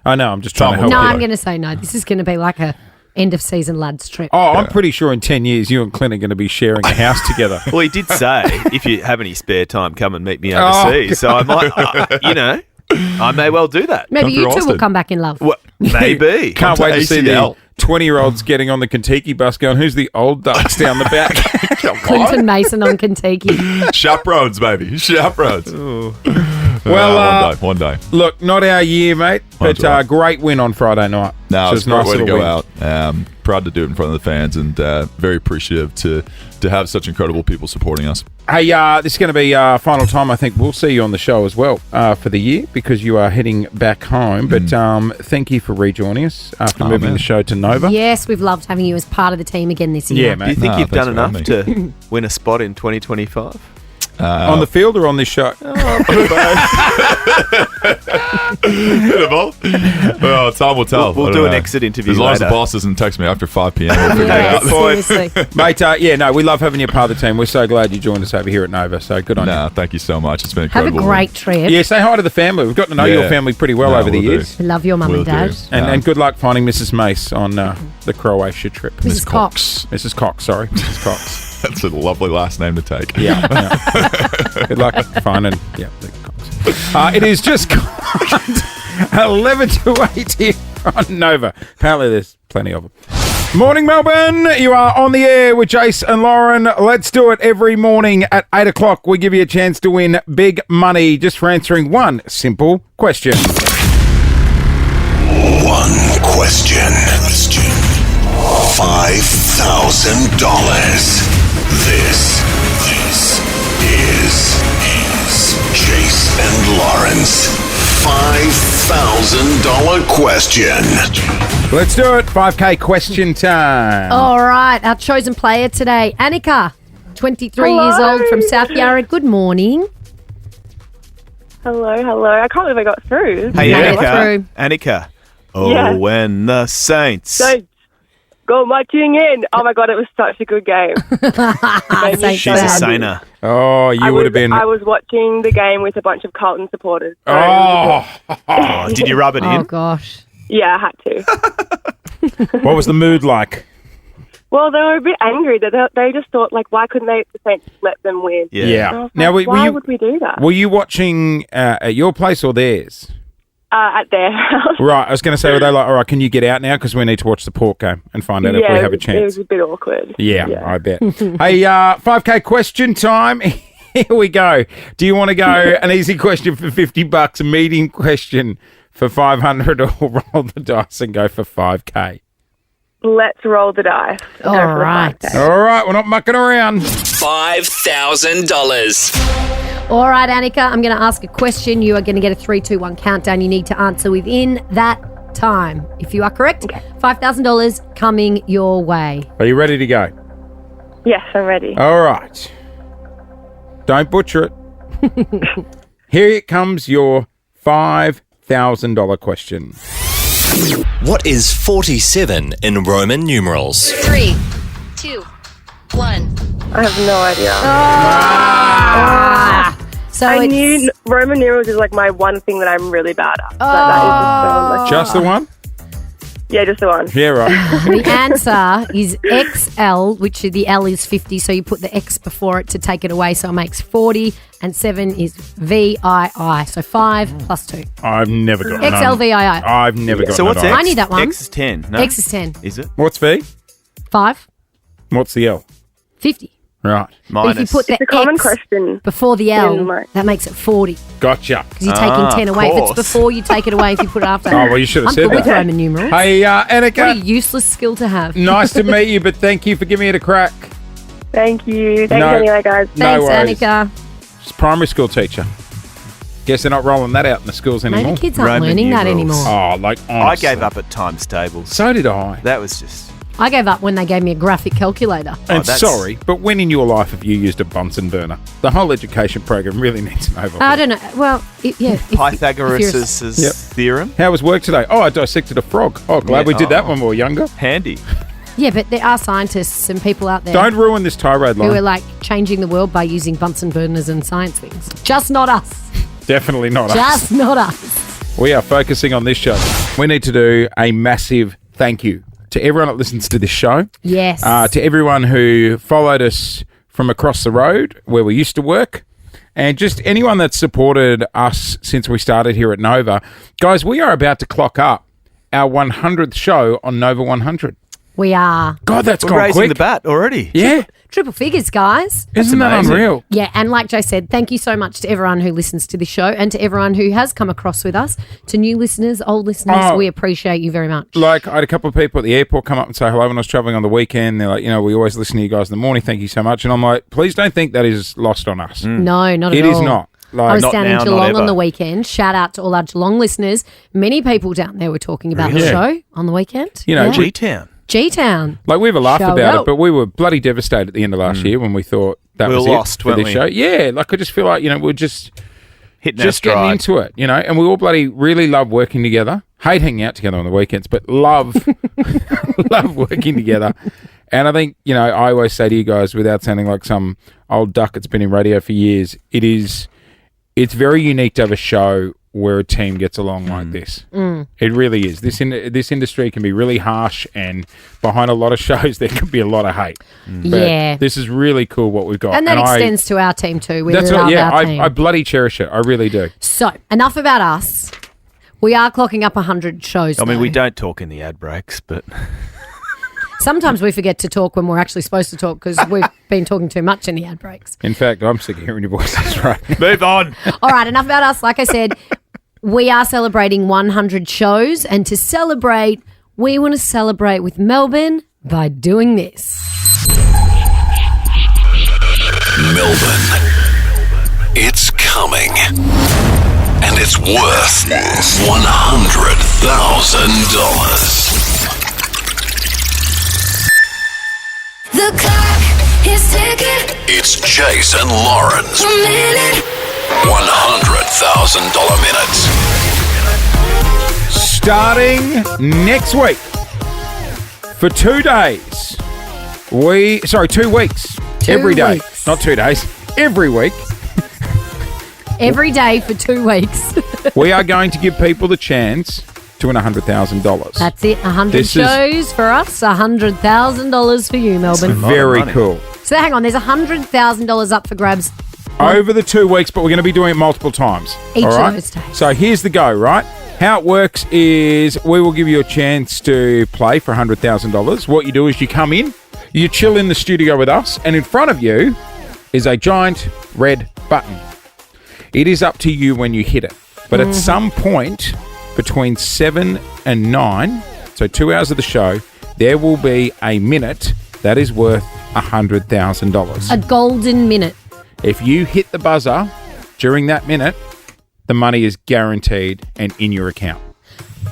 I know. I'm just trying to Tom help No, you. I'm going to say no. This is going to be like a end of season lads trip. Oh, I'm pretty sure in 10 years you and Clint are going to be sharing a house together. Well, he did say, if you have any spare time, come and meet me Oh, overseas. So I might, I may well do that. Maybe you through two will Austin. come back in love. Well, maybe. Can't to wait to see the ACL. 20-year-olds getting on the Kentucky bus going, who's the old ducks down the back? Clinton Mason on Kentucky. Chaperones, baby. Chaperones. Well, one day. Look, not our year, mate, but That's right. great win on Friday night. No, So it's a great way to little go win. out. Proud to do it in front of the fans, and very appreciative to have such incredible people supporting us. Hey, this is going to be final time. I think we'll see you on the show as well for the year because you are heading back home. But thank you for rejoining us after moving the show to Nova. Yes, we've loved having you as part of the team again this year. Yeah, Do you mate. think No, you've thanks done for enough having to win a spot in 2025? On the field or on this show? Well, time will tell. We'll I do don't an know. exit interview As long as the later. boss doesn't text me after 5 p.m., we'll figure it Yeah, out. seriously. Mate, we love having you part of the team. We're so glad you joined us over here at Nova. So good on No, thank you so much. It's been Have a incredible. great trip. you. Yeah, say hi to the family. We've got to know your Yeah. family pretty well No, over the will do. years. We love your mum Will and dad. do. And good luck finding Mrs. Mace on the Croatia trip. Mrs. Cox. Mrs. Cox, sorry. Mrs. Cox. That's a lovely last name to take. Yeah. Good luck finding the Cox. It is just 11 to 8 here on Nova. Apparently there's plenty of them. Morning, Melbourne. You are on the air with Jace and Lauren. Let's do it every morning at 8 o'clock. We give you a chance to win big money just for answering one simple question. One question. $5,000. This is Jace and Lawrence $5,000 question. Let's do it. 5K question time. All right, our chosen player today, Annika, 23 Hello. years old from South Yarra. Good morning. Hello. I can't believe I got through. Hey, Made it Annika. through. Annika. Oh, Yeah. when the Saints. So, go marching in. Oh my God, it was such a good game. Made me She's a so happy. saner. Oh, you would have been. I was watching the game with a bunch of Carlton supporters. So Oh. Oh, did you rub it Oh, in? gosh. Yeah, I had to. What was the mood like? Well, they were a bit angry. They just thought, like, why couldn't the Saints let them win? Yeah. And I was Now, like, were why you- would we do that? Were you watching at your place or theirs? At their house. Right, I was going to say, were they like, all right, can you get out now because we need to watch the Port game and find out if we have a It chance? was a bit awkward. Yeah, I bet. Hey, 5K question time. Here we go. Do you want to go an easy question for $50, a medium question for 500, or roll the dice and go for 5K? Let's roll the dice. All right. All right, we're not mucking around. $5,000. All right, Annika, I'm going to ask a question. You are going to get a 3, 2, 1 countdown. You need to answer within that time. If you are correct, $5,000 coming your way. Are you ready to go? Yes, I'm ready. All right. Don't butcher it. Here comes your $5,000 question. What is 47 in Roman numerals? 3, 2, 1. I have no idea. So I it's- knew Roman numerals is like my one thing that I'm really bad at. Just the one? Yeah, just the one. Yeah, right. The answer is XL, which the L is 50, so you put the X before it to take it away, so it makes 40, and 7 is VII, so 5 plus 2. I've never got it. XLVII. I've never got So what's it. X? I knew that one. X is 10. No? X is 10. Is it? What's V? 5, What's the L? 50. Right. But if you put the It's a common X question. before the L, in my- that makes it 40. Gotcha. Because you're taking 10 away. If it's before, you take it away. If you put it after. Oh, well, you should have I'm said good with that. Roman numerals. Hey, What a Annika, useless skill to have. nice to meet you, but thank you for giving it a crack. Thank you. Thanks No. anyway, guys. No Thanks, worries. Annika. She's a primary school teacher. Guess they're not rolling that out in the schools Maybe anymore. kids aren't learning that anymore. Oh, like I honestly. gave up at times tables. So did I. That was just... I gave up when they gave me a graphic calculator. And that's- sorry, but when in your life have you used a Bunsen burner? The whole education program really needs an overhaul. I don't know. Well, if Pythagoras' Yep. theorem. How was work today? Oh, I dissected a frog. Oh, glad we did that when we were younger. Handy. Yeah, but there are scientists and people out there Don't ruin this tirade who are line. like changing the world by using Bunsen burners and science things. Just not us. Definitely not us. Just not us. We are focusing on this show. We need to do a massive thank you to everyone that listens to this show. Yes. To everyone who followed us from across the road where we used to work. And just anyone that's supported us since we started here at Nova. Guys, we are about to clock up our 100th show on Nova 100. We are. God, that's We're gone raising quick. the bat already. Yeah. Triple figures, guys. Isn't that amazing. unreal? Yeah, and like Joe said, thank you so much to everyone who listens to the show and to everyone who has come across with us. To new listeners, old listeners, Oh. we appreciate you very much. Like, I had a couple of people at the airport come up and say hello when I was traveling on the weekend. They're like, you know, we always listen to you guys in the morning. Thank you so much. And I'm like, please don't think that is lost on us. No, not at It all. is not. Like, I was not down now, in not Geelong on ever. the weekend. Shout out to all our Geelong listeners. Many people down there were talking about the Really? show on the weekend. You know, Yeah. G-Town. G-Town. Like, we have a laugh Shout about out. it, but we were bloody devastated at the end of last year when we thought that We was were it lost, for weren't this we? show. Yeah, like, I just feel like, you know, we're just Hitting our getting stride. into it, you know, and we all bloody really love working together. Hate hanging out together on the weekends, but love love working together. And I think, you know, I always say to you guys, without sounding like some old duck that's been in radio for years, it's very unique to have a show where a team gets along like this. It really is. This industry can be really harsh, and behind a lot of shows there can be a lot of hate. But Yeah. this is really cool what we've got. And that I- extends to our team too. We that's love what, yeah, our team. I bloody cherish it. I really do. So, enough about us. We are clocking up 100 shows. I mean, though. we don't talk in the ad breaks, but Sometimes we forget to talk when we're actually supposed to talk because we've been talking too much in the ad breaks. In fact, I'm sick of hearing your voices right. move on. All right, enough about us. Like I said, we are celebrating 100 shows, and to celebrate, we want to celebrate with Melbourne by doing this. Melbourne. It's coming. And it's worth $100,000. The clock is ticking. It's Jason Lawrence. A minute. $100,000 minutes. Starting next week for 2 days. 2 weeks. Every day. weeks. Not 2 days. Every week. Every day for 2 weeks. We are going to give people the chance to win $100,000. That's it. 100 This is- shows for us. $100,000 for you, Melbourne. Very cool. So hang on, there's $100,000 up for grabs. Over the 2 weeks, but we're going to be doing it multiple times. Each all of right? those days. So here's the go, right? How it works is we will give you a chance to play for $100,000. What you do is you come in, you chill in the studio with us, and in front of you is a giant red button. It is up to you when you hit it. But at some point between 7 and 9, so 2 hours of the show, there will be a minute that is worth $100,000. A golden minute. If you hit the buzzer during that minute, the money is guaranteed and in your account.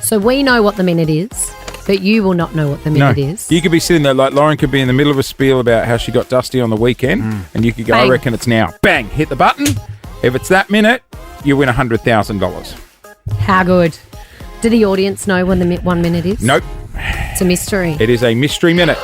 So we know what the minute is, but you will not know what the minute is. You could be sitting there, like Lauren could be in the middle of a spiel about how she got dusty on the weekend, and you could go, Bang. I reckon it's now. Bang, hit the button. If it's that minute, you win $100,000. How good. Do the audience know when the 1 minute is? Nope. It's a mystery. It is a mystery minute.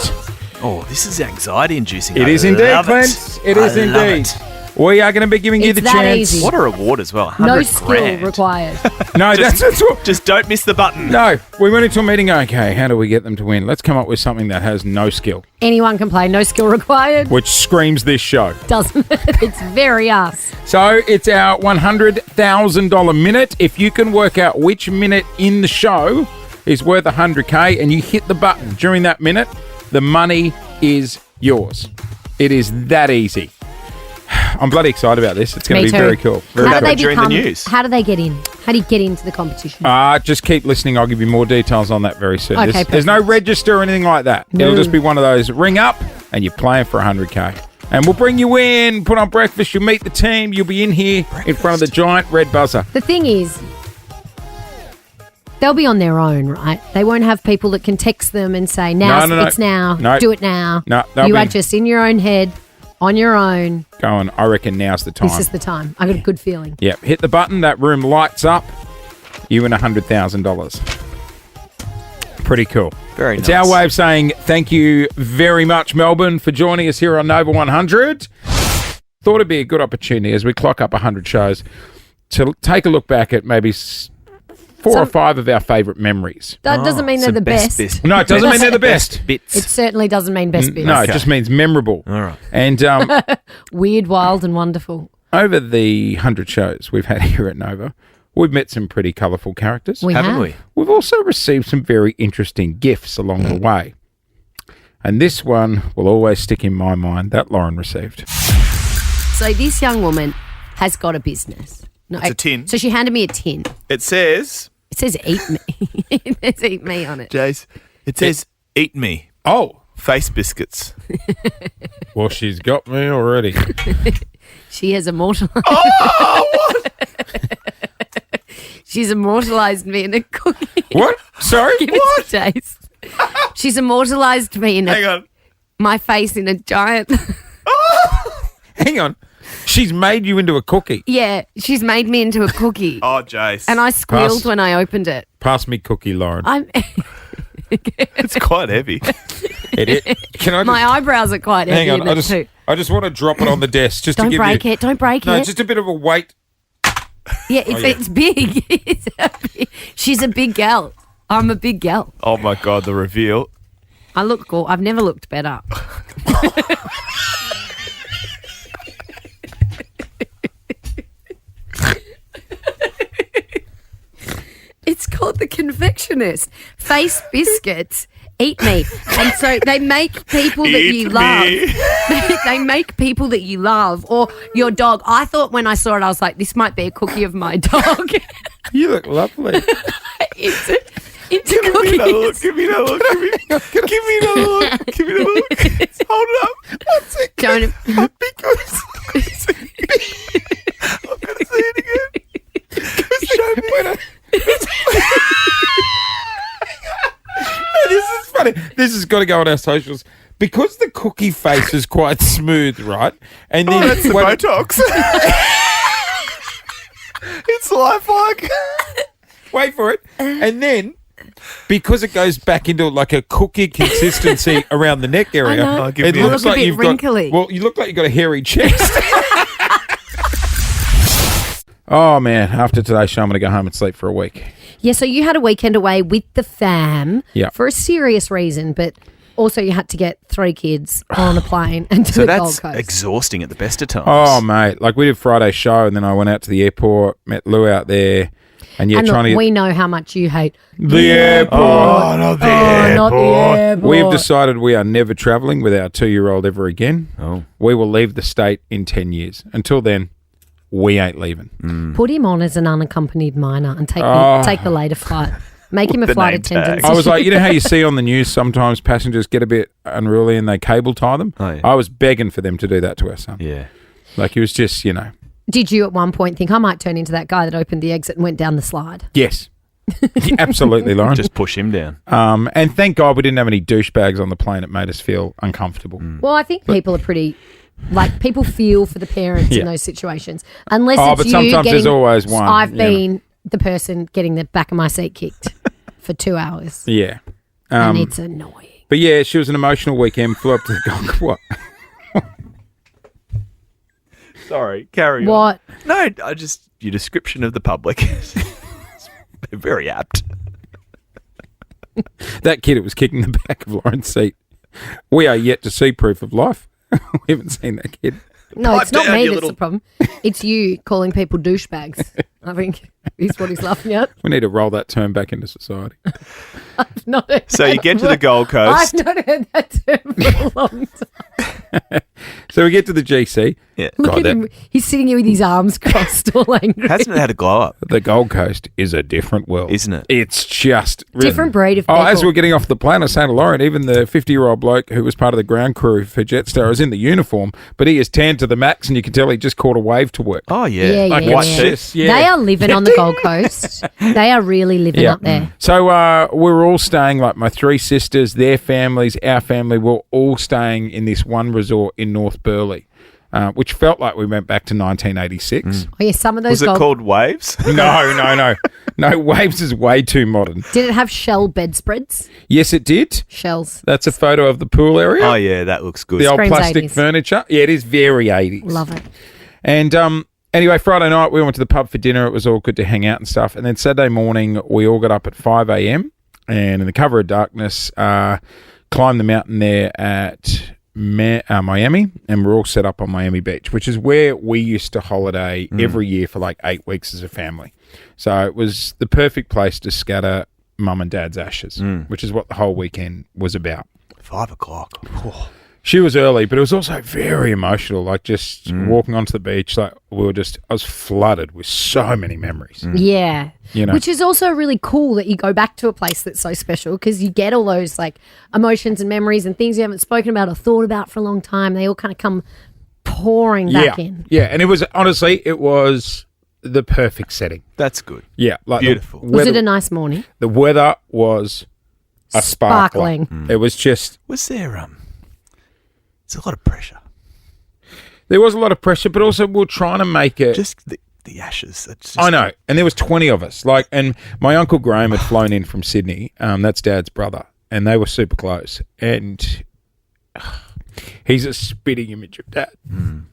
Oh, this is anxiety-inducing. It I is indeed, love Clint. It is I love indeed. it. We are going to be giving you It's the that chance. easy. What a reward as well. No 100 skill grand. required. No, that's what. Just don't miss the button. No, we went into a meeting. Okay, how do we get them to win? Let's come up with something that has no skill, Anyone can play, no skill required. which screams this show. Doesn't it? It's very us. So it's our $100,000 minute. If you can work out which minute in the show is worth $100K and you hit the button during that minute, the money is yours. It is that easy. I'm bloody excited about this. It's going Me to be too. very cool. Very How do cool. they during the become? news. How do they get in? How do you get into the competition? Just keep listening. I'll give you more details on that very soon. Okay, There's no register or anything like that. No. It'll just be one of those ring up and you're playing for $100K. And we'll bring you in, put on breakfast, you'll meet the team, you'll be in here in front of the giant red buzzer. The thing is, they'll be on their own, right? They won't have people that can text them and say, now, No. it's now, No. do it now. No, they'll You be are just in your own head, on your own. going, I reckon now's the time. This is the time. I got a good feeling. Yep, hit the button, that room lights up, you win $100,000. Pretty cool. Very It's nice. our way of saying thank you very much, Melbourne, for joining us here on Nova 100. Thought it'd be a good opportunity as we clock up 100 shows to take a look back at maybe 4 or 5 of our favourite memories. That doesn't mean they're the best. No, it doesn't mean they're the best. Bits. It certainly doesn't mean best bits. No, it just means memorable. All right. And Weird, wild, and wonderful. over the 100 shows we've had here at Nova, we've met some pretty colourful characters. We Haven't have. we? We've also received some very interesting gifts along the way. And this one will always stick in my mind that Lauren received. So this young woman has got a business. No, It's a tin. So she handed me a tin. It says, It says "eat me." It says "eat me" on it. Jace, it says, eat me. Oh. Face biscuits. Well, she's got me already. She has immortalized. Oh, what? She's immortalized me in a cookie. What? Sorry? Give it to Jace. She's immortalized me in Hang on. my face in a giant. Hang on. She's made you into a cookie. Yeah, she's made me into a cookie. Oh, Jace. And I squealed Pass. when I opened it. Pass me cookie, Lauren. I'm. It's quite heavy. Can I just, My eyebrows are quite heavy hang on? in I it just, too. I just want to drop it on the desk just Don't to give break you. it. Don't break No, it. just a bit of a weight. Yeah, it's big. She's a big gal. I'm a big gal. Oh, my God, the reveal. I look cool. I've never looked better. It's called the Confectionist. Face biscuits. Eat me. And so they make people that Eat you me. love. They make people that you love or your dog. I thought when I saw it, I was like, this might be a cookie of my dog. You look lovely. into cookies. Give me another look. Give me another look. Give me another look. Hold it up. One second. Don't. Because I'm going to say it again. Show me. This is funny. This has got to go on our socials. Because the cookie face is quite smooth, right? And then that's the Botox. It's lifelike. Wait for it. And then, because it goes back into like a cookie consistency around the neck area, I know. it I looks look a like bit you've wrinkly. got. Well, you look like you've got a hairy chest. Oh man! After today's show, I'm going to go home and sleep for a week. Yeah, so you had a weekend away with the fam for a serious reason, but also you had to get 3 kids on a plane and to So the that's Gold Coast. exhausting at the best of times. Oh mate, like we did Friday's show, and then I went out to the airport, met Lou out there, and and trying to. we know how much you hate The airport. Oh, not the airport. not the airport. We have decided we are never travelling with our 2-year-old ever again. Oh. We will leave the state in 10 years. Until then, we ain't leaving. Put him on as an unaccompanied minor and take the later flight. Make him a The flight name attendant. tag. I was like, you know how you see on the news sometimes passengers get a bit unruly and they cable tie them? Oh, yeah. I was begging for them to do that to our son. Yeah. Like he was just, Did you at one point think I might turn into that guy that opened the exit and went down the slide? Yes. Absolutely, Lauren. Just push him down. And thank God we didn't have any douchebags on the plane. It made us feel uncomfortable. Well, I think people are pretty. Like, people feel for the parents Yeah. in those situations. Unless Oh, it's but you sometimes getting, there's always one, I've you know. been the person getting the back of my seat kicked for 2 hours. Yeah. And it's annoying. But yeah, she was an emotional weekend. Flew up to the Gold. What? Sorry, carry What? on. No, your description of the public is very apt. That kid that was kicking the back of Lauren's seat. We are yet to see proof of life. We haven't seen that kid. No, Pipe it's not down, me you that's little- the problem. It's you calling people douchebags. I think is what he's laughing at. We need to roll that term back into society. I've not heard So you that get to the word. Gold Coast. I've not heard that term for a long time. So we get to the GC. Yeah. Look God, at him. He's sitting here with his arms crossed, all angry. Hasn't it had a glow up? The Gold Coast is a different world, Isn't it? It's just Different breed of Oh, people. as we were getting off the plane, I was saying to Lauren, even the 50-year-old bloke who was part of the ground crew for Jetstar is in the uniform, but he is tanned to the max, and you can tell he just caught a wave to work. Oh, yeah. Yeah, Like, yeah, watch yeah. this, yeah. They are living on the Gold Coast. They are really living up there. So we were all staying, like my 3 sisters, their families, our family, were all staying in this one resort in North Burleigh, which felt like we went back to 1986. Oh, yeah, some of those Was it Gold... called Waves? No. No, Waves is way too modern. Did it have shell bedspreads? Yes, it did. Shells. That's a photo of the pool area. Oh, yeah, that looks good. The old Screams plastic 80s. furniture. Yeah, it is very 80s. Love it. And anyway, Friday night we went to the pub for dinner. It was all good to hang out and stuff. And then Saturday morning we all got up at 5 a.m. and in the cover of darkness climbed the mountain there at Miami, and we're all set up on Miami Beach, which is where we used to holiday every year for like 8 weeks as a family. So it was the perfect place to scatter mum and dad's ashes, which is what the whole weekend was about. 5 o'clock. Oh. She was early, but it was also very emotional. Like just walking onto the beach, like I was flooded with so many memories. Yeah. You know. Which is also really cool that you go back to a place that's so special because you get all those like emotions and memories and things you haven't spoken about or thought about for a long time. They all kind of come pouring back in. Yeah, and it was the perfect setting. That's good. Yeah, like Beautiful. Was it a nice morning? The weather was a Sparkling. It was just. Was there it's a lot of pressure. There was a lot of pressure, but also we were trying to make it. Just the ashes. It's just I know, and there was 20 of us. Like, and my uncle Graham had flown in from Sydney. That's Dad's brother, and they were super close. And he's a spitting image of Dad. And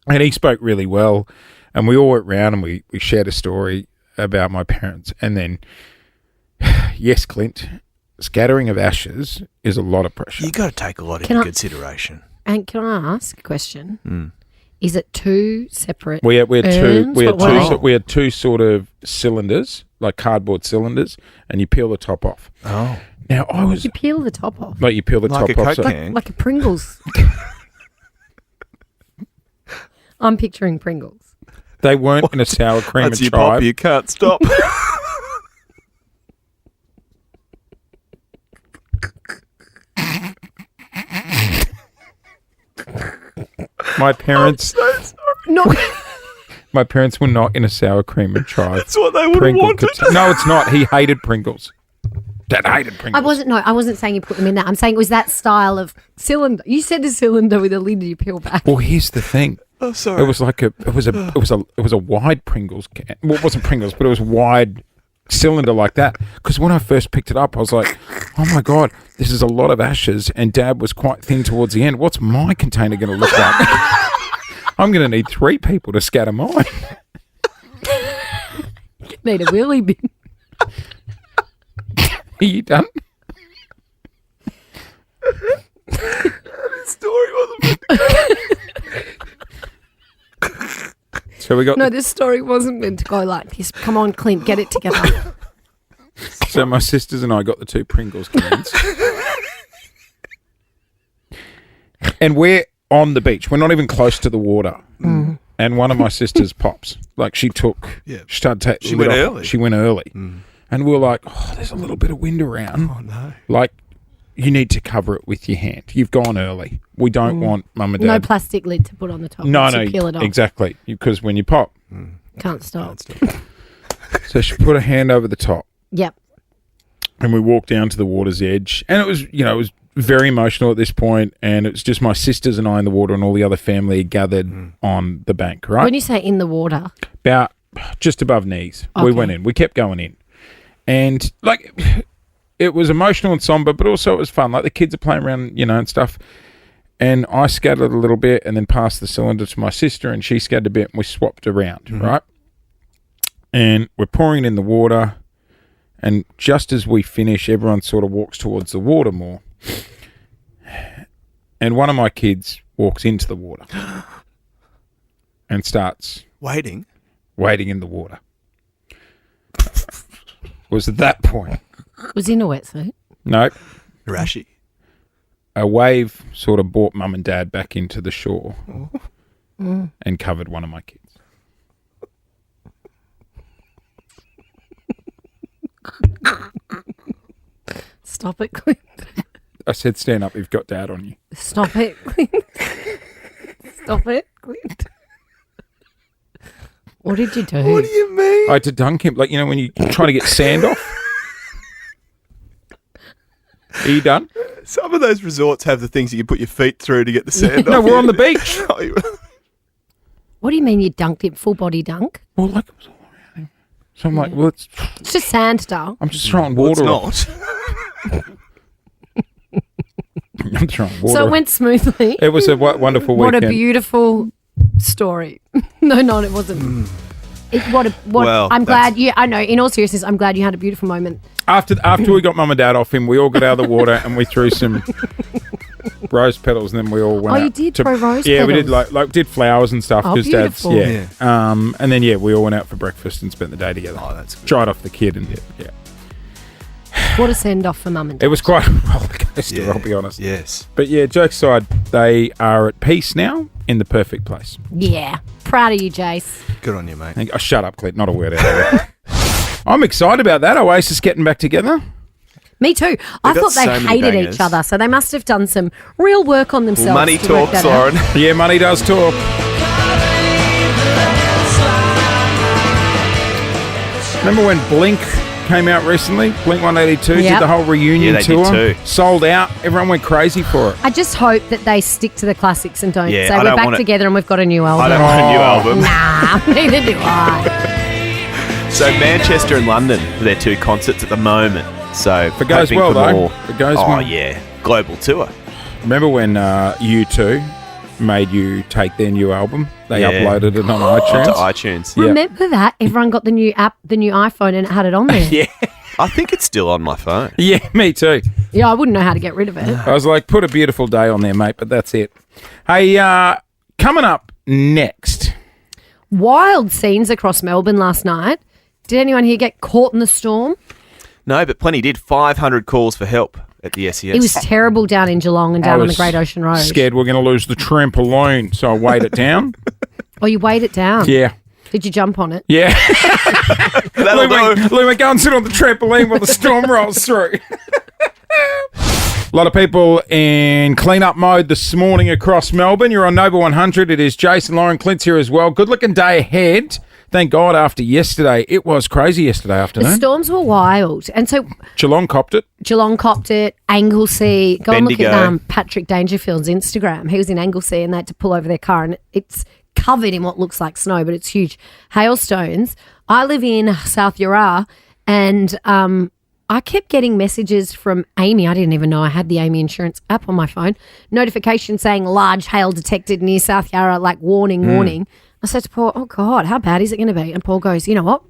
he spoke really well, and we all went round and we shared a story about my parents. And then, yes, Clint, scattering of ashes is a lot of pressure. You got to take a lot Can into I- consideration. And can I ask a question? Is it 2 separate We had urns? What were they? we had 2 sort of cylinders, like cardboard cylinders, and you peel the top off. Oh. Now I was You peel the top off. like you peel the Like top a off. Coke So, can. Like a Pringles. I'm picturing Pringles. they weren't in a sour cream That's and your pop, chive. you can't stop. My parents. I'm so sorry. No. My parents were not in a sour cream and chive. That's what they would have Pringle wanted. No, it's not. He hated Pringles. Dad hated Pringles. I wasn't saying you put them in that. I'm saying it was that style of cylinder. You said a cylinder with a lid you peel back. Well, here's the thing. Oh, sorry. It was like it was a wide Pringles can. Well, it wasn't Pringles, but it was a wide cylinder like that. Because when I first picked it up, I was like, "Oh my god, this is a lot of ashes." And Dad was quite thin towards the end. What's my container going to look like? I'm going to need 3 people to scatter mine. Need a wheelie bin. Are you done? Story wasn't. So we got. No, this story wasn't meant to go like this. Come on, Clint, get it together. So my sisters and I got the 2 Pringles cans. And we're on the beach. We're not even close to the water. Mm. And one of my sisters pops. Like she started taking. She went early. She went early. And we were like, oh, there's a little bit of wind around. Oh, no. Like, you need to cover it with your hand. You've gone early. We don't want Mum and Dad. No plastic lid to put on the top. No, to peel it off. exactly. Because when you pop. Can't stop. So she put her hand over the top. Yep. And we walked down to the water's edge. And it was, it was very emotional at this point. And it was just my sisters and I in the water, and all the other family had gathered on the bank, right? When you say in the water, About just above knees. We Okay. went in. We kept going in. And, like, it was emotional and somber, but also it was fun. Like, the kids are playing around, and stuff. And I scattered a little bit and then passed the cylinder to my sister, and she scattered a bit, and we swapped around, right? And we're pouring it in the water, and just as we finish, everyone sort of walks towards the water more. And one of my kids walks into the water and starts... Waiting in the water. Was at that point. was in a wetsuit. No. Rashi. A wave sort of brought Mum and Dad back into the shore and covered one of my kids. Stop it, Clint. I said, stand up, you've got Dad on you. Stop it, Clint. Stop it, Clint. What did you do? What do you mean? I had to dunk him. Like, when you try to get sand off. Are you done? Some of those resorts have the things you can put your feet through to get the sand off. No, we're on the beach. What do you mean you dunked it? Full body dunk? Well, like, it was all around him. So I'm like, well, it's just sand, Dale. I'm just throwing water off. I'm throwing water So it off. went smoothly. It was a wonderful What weekend. a beautiful story. No, it wasn't. Well, I'm glad you. I know. In all seriousness, I'm glad you had a beautiful moment. After we got Mum and Dad off him, we all got out of the water and we threw some rose petals, and then we all went. Oh, you out did to, throw rose Yeah, we did petals? did flowers and stuff Oh, because Dad's beautiful. and then we all went out for breakfast and spent the day together. Oh, that's good. Dried off the kid and yeah. What a send off for Mum and Dad. It was quite a roller coaster, I'll be honest. Yes. But yeah, jokes aside, they are at peace now in the perfect place. Yeah. Proud of you, Jace. Good on you, mate. Oh, shut up, Clint. Not a word out of it. I'm excited about that. Oasis getting back together. Me too. I got thought they so many hated bangers. each other, so they must have done some real work on themselves. Money to work talks, that out. Lauren. Yeah, money does talk. Remember when Blink came out recently? Blink 182 Yep. did the whole reunion Yeah, they did tour. too. Sold out. Everyone went crazy for it. I just hope that they stick to the classics and don't Yeah, say I we're don't back want it- together and we've got a new album. I don't want a new album. Nah, neither do I. So Manchester and London are their 2 concerts at the moment. So If it goes hoping well, for though. more. If it goes oh well. yeah, global tour. Remember when U2 made you take their new album? They Yeah. uploaded it on iTunes. Onto iTunes. Yeah. Remember that? Everyone got the new app, the new iPhone, and it had it on there. Yeah, I think it's still on my phone. Yeah, me too. Yeah, I wouldn't know how to get rid of it. I was like, put a beautiful day on there, mate, but that's it. Hey, coming up next. Wild scenes across Melbourne last night. Did anyone here get caught in the storm? No, but plenty did. 500 calls for help at the SES. It was terrible down in Geelong and I down on the was Great Ocean Road. Scared we're going to lose the trampoline, so I weighed it down. Oh, you weighed it down? Yeah. Did you jump on it? Yeah. Lou went, go and sit on the trampoline while the storm rolls through. A lot of people in clean-up mode this morning across Melbourne. You're on Nova 100. It is Jason, Lauren, Clint's here as well. Good-looking day ahead. Thank God after yesterday. It was crazy yesterday afternoon. The storms were wild. And so Geelong copped it. Anglesea. Go and look Bendigo. at Patrick Dangerfield's Instagram. He was in Anglesea and they had to pull over their car and it's covered in what looks like snow, but it's huge. Hailstones. I live in South Yarra and I kept getting messages from Amy. I didn't even know I had the Amy Insurance app on my phone. Notification saying large hail detected near South Yarra, like warning. I said to Paul, oh God, how bad is it going to be? And Paul goes, you know what?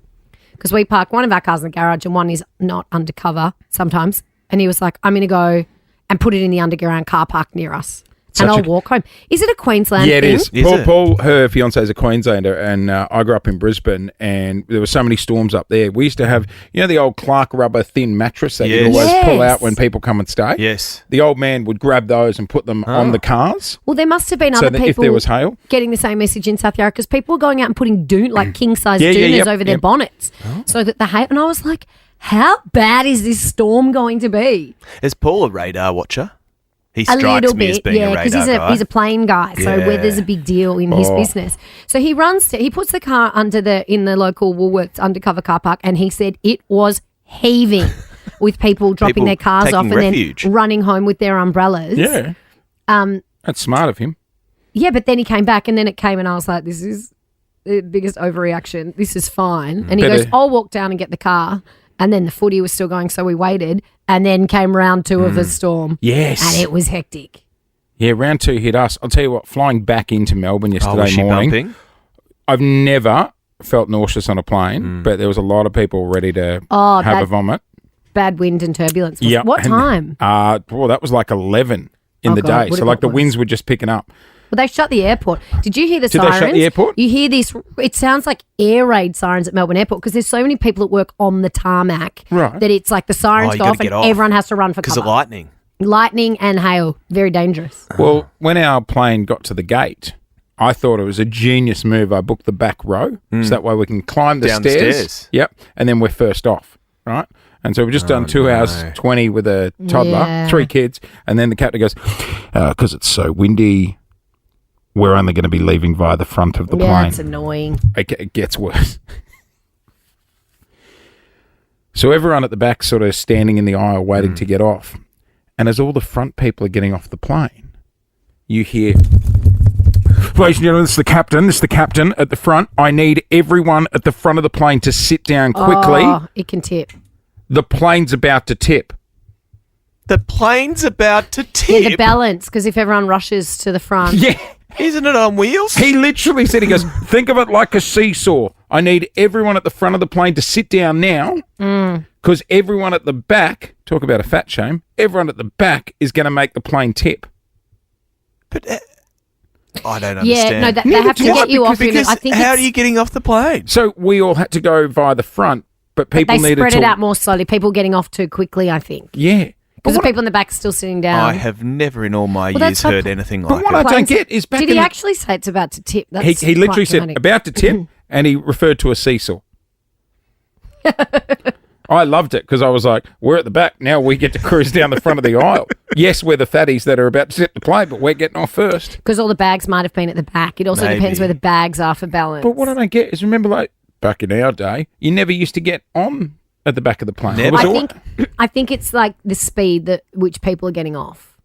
Because we park one of our cars in the garage and one is not undercover sometimes. And he was like, I'm going to go and put it in the underground car park near us. And I'll walk home. Is it a Queensland Yeah, it thing? is. Paul, her fiance is a Queenslander, and I grew up in Brisbane, and there were so many storms up there. We used to have, the old Clark rubber thin mattress that you always pull out when people come and stay. Yes. The old man would grab those and put them on the cars. Well, there must have been So other that people if there was hail. getting the same message in South Yarra because people were going out and putting king-size Yeah, doonas over their bonnets so that the hail. And I was like, how bad is this storm going to be? Is Paul a radar watcher? He A strikes little me as bit, being a radar guy. he's a plane guy, so Yeah. weather's a big deal in his business. So he he puts the car in the local Woolworths undercover car park, and he said it was heaving with people dropping People their cars off taking and refuge. then running home with their umbrellas. Yeah. That's smart of him. Yeah, but then he came back, and then it came, and I was like, this is the biggest overreaction. This is fine. And he Better- goes, I'll walk down and get the car. And then the footy was still going, so we waited. And then came round 2 of the storm. Yes. And it was hectic. Yeah, round 2 hit us. I'll tell you what, flying back into Melbourne yesterday was she morning, bumping? I've never felt nauseous on a plane, but there was a lot of people ready to have a vomit. Bad wind and turbulence. Yeah. What time? That was like 11 in Oh, the God, day. what So it like the was? winds were just picking up. Well, they shut the airport. Did you hear the Did they sirens? shut the airport? You hear this, it sounds like air raid sirens at Melbourne Airport because there's so many people that work on the tarmac Right. that it's like the sirens you go gotta off and get off. everyone has to run for Because cover. of lightning. Lightning and hail. Very dangerous. Well, when our plane got to the gate, I thought it was a genius move. I booked the back row so that way we can climb the Down the stairs. stairs. Yep. And then we're first off, right? And so we've just done 2 hours 20 with a toddler, Yeah. 3 kids, and then the captain goes, because it's so windy, we're only going to be leaving via the front of the Yeah, plane. it's annoying. It gets worse. So everyone at the back sort of standing in the aisle waiting to get off. And as all the front people are getting off the plane, you hear, ladies and gentlemen, this is the captain at the front. I need everyone at the front of the plane to sit down quickly. Oh, it can tip. The plane's about to tip. The plane's about to tip. Yeah, the balance, because if everyone rushes to the front. Yeah. Isn't it on wheels? He literally said, he goes, think of it like a seesaw. I need everyone at the front of the plane to sit down now because everyone at the back, talk about a fat shame, everyone at the back is going to make the plane tip. But I don't understand. Yeah, no, they have to get you off. Because I think how it's- are you getting off the plane? So we all had to go via the front, but people they needed spread to... it out more slowly. People getting off too quickly, I think. Yeah. Because the people in the back are still sitting down. I have never in all my Well, years that's heard not- anything But like what it. I don't get is back Did in he the- actually say it's about to tip? That's He literally quite said, dramatic. about to tip, and he referred to a seesaw. I loved it because I was like, we're at the back. Now we get to cruise down the front of the aisle. Yes, we're the fatties that are about to sit the plane, but we're getting off first. Because all the bags might have been at the back. It also depends Maybe. where the bags are for balance. But what I don't get is, remember, like, back in our day, you never used to get on at the back of the plane. It was I think it's like the speed that which people are getting off.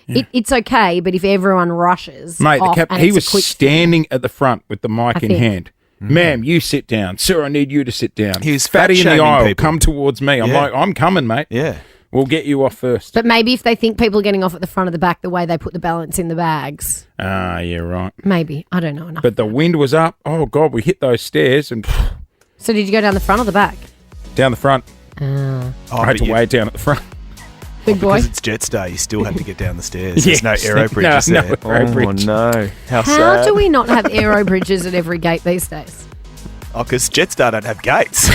It's okay, but if everyone rushes, Mate, off and he it's a was quick standing at the front with the mic I in think. hand. Ma'am, you sit down. Sir, I need you to sit down. He was fatty in the fat-shaming aisle. people. Come towards me. I'm Yeah. like, I'm coming, mate. Yeah. We'll get you off first. But maybe if they think people are getting off at the front of the back, the way they put the balance in the bags, Ah, yeah, right. maybe. I don't know enough. But the wind was up. Oh, God, we hit those stairs and So did you go down the front or the back? down the front. Oh. I had to weigh it down at the front. Big boy. Because it's Jetstar, you still have to get down the stairs. Yes. There's no aero bridges No there. aero bridge. Oh, no. How How sad. do we not have aero bridges at every gate these days? Oh, because Jetstar don't have gates.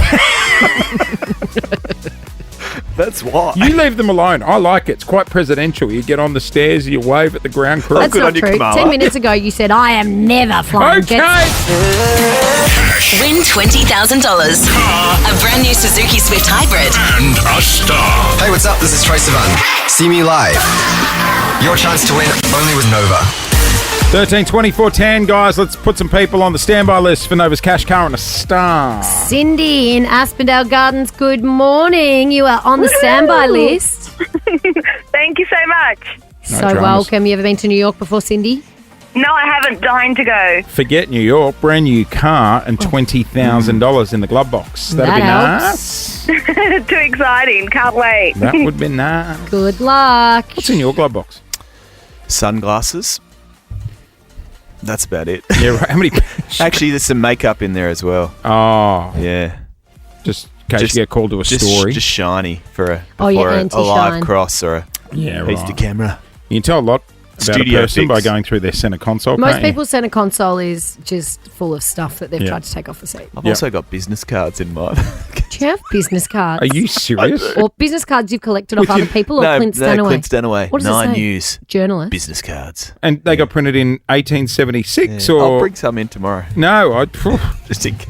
That's why. You leave them alone. I like it. It's quite presidential. You get on the stairs, you wave at the ground crew. That's not true. 10 minutes ago, you said, I am never flying jets. Win $20,000. A brand new Suzuki Swift Hybrid. And a star. Hey, what's up? This is Troy Sivan. See me live. Your chance to win only with Nova. 13, 24, 10, guys. Let's put some people on the standby list for Nova's cash car and a star. Cindy in Aspendale Gardens, good morning. You are on the standby list. Thank you so much. No So dramas. welcome. You ever been to New York before, Cindy? No, I haven't. Dying to go. Forget New York, brand new car and $20,000 in the glove box. That'd That be helps. nice. Too exciting. Can't wait. That would be nice. Good luck. What's in your glove box? Sunglasses. That's about it. Yeah, right. How many? Actually, there's some makeup in there as well. Oh, yeah. Just in case you get called to a story. Just shiny for a, Oh, your for a anti-shine. live cross or a piece right. to camera. You can tell a lot about Studio a person fix. by going through their centre console. Most can't you? people's centre console is just full of stuff that they've Yeah. tried to take off the seat. I've also got business cards in mine. Do you have business cards? Are you serious? Or business cards you've collected off other people or Clint Stanaway? Clint Stanaway. What does it 9 say? News. Journalist. Business cards. And they got printed in 1876 Yeah. or... I'll bring some in tomorrow. No, Just in case.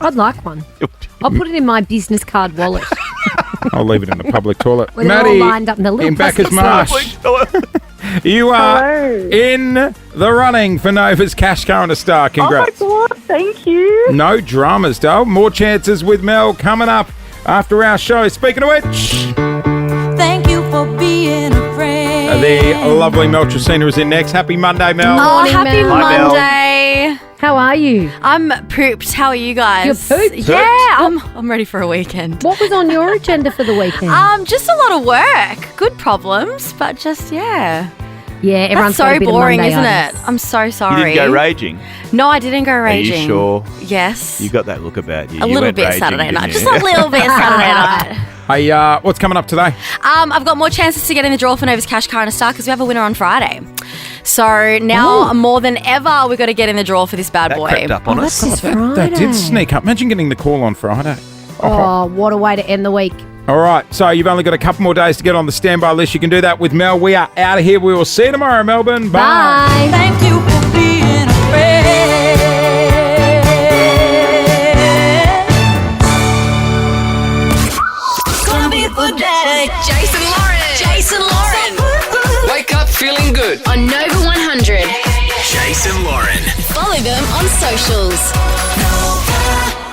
I'd like one. I'll put it in my business card wallet. I'll leave it in the public toilet. When they're all Maddie, lined up in the little in Bacchus plastic Marsh. You are in the running for Nova's cash car and a star. Congrats. Oh my God, thank you. No dramas, Dale. More chances with Mel coming up after our show. Speaking of which, Thank you for being a friend. the lovely Mel Tracina is in next. Happy Monday, Mel. Oh, happy Mel. Hi, Mel. Monday. How are you? I'm pooped. How are you guys? You're pooped? Yeah, I'm ready for a weekend. What was on your agenda for the weekend? Just a lot of work. Good problems, but just yeah. Yeah, everyone's That's got a so bit of boring, Monday isn't itis. it? I'm so You sorry. didn't go raging. No, I didn't go raging. Are you sure? Yes. You got that look about you. A You little went bit raging, Saturday didn't night. you? Just a little bit Saturday night. Hey, what's coming up today? I've got more chances to get in the draw for Nova's Cash Car and a Star because we have a winner on Friday. So now more than ever, we've got to get in the draw for this bad That boy. crept up on us. This That did sneak up. Imagine getting the call on Friday. Oh, what a way to end the week. All right, so you've only got a couple more days to get on the standby list. You can do that with Mel. We are out of here. We will see you tomorrow, Melbourne. Bye. Thank you for being a friend. Gonna be a good day. Jason Lauren. Wake up feeling good. On Nova 100. Jason Lauren. Follow them on socials. Nova.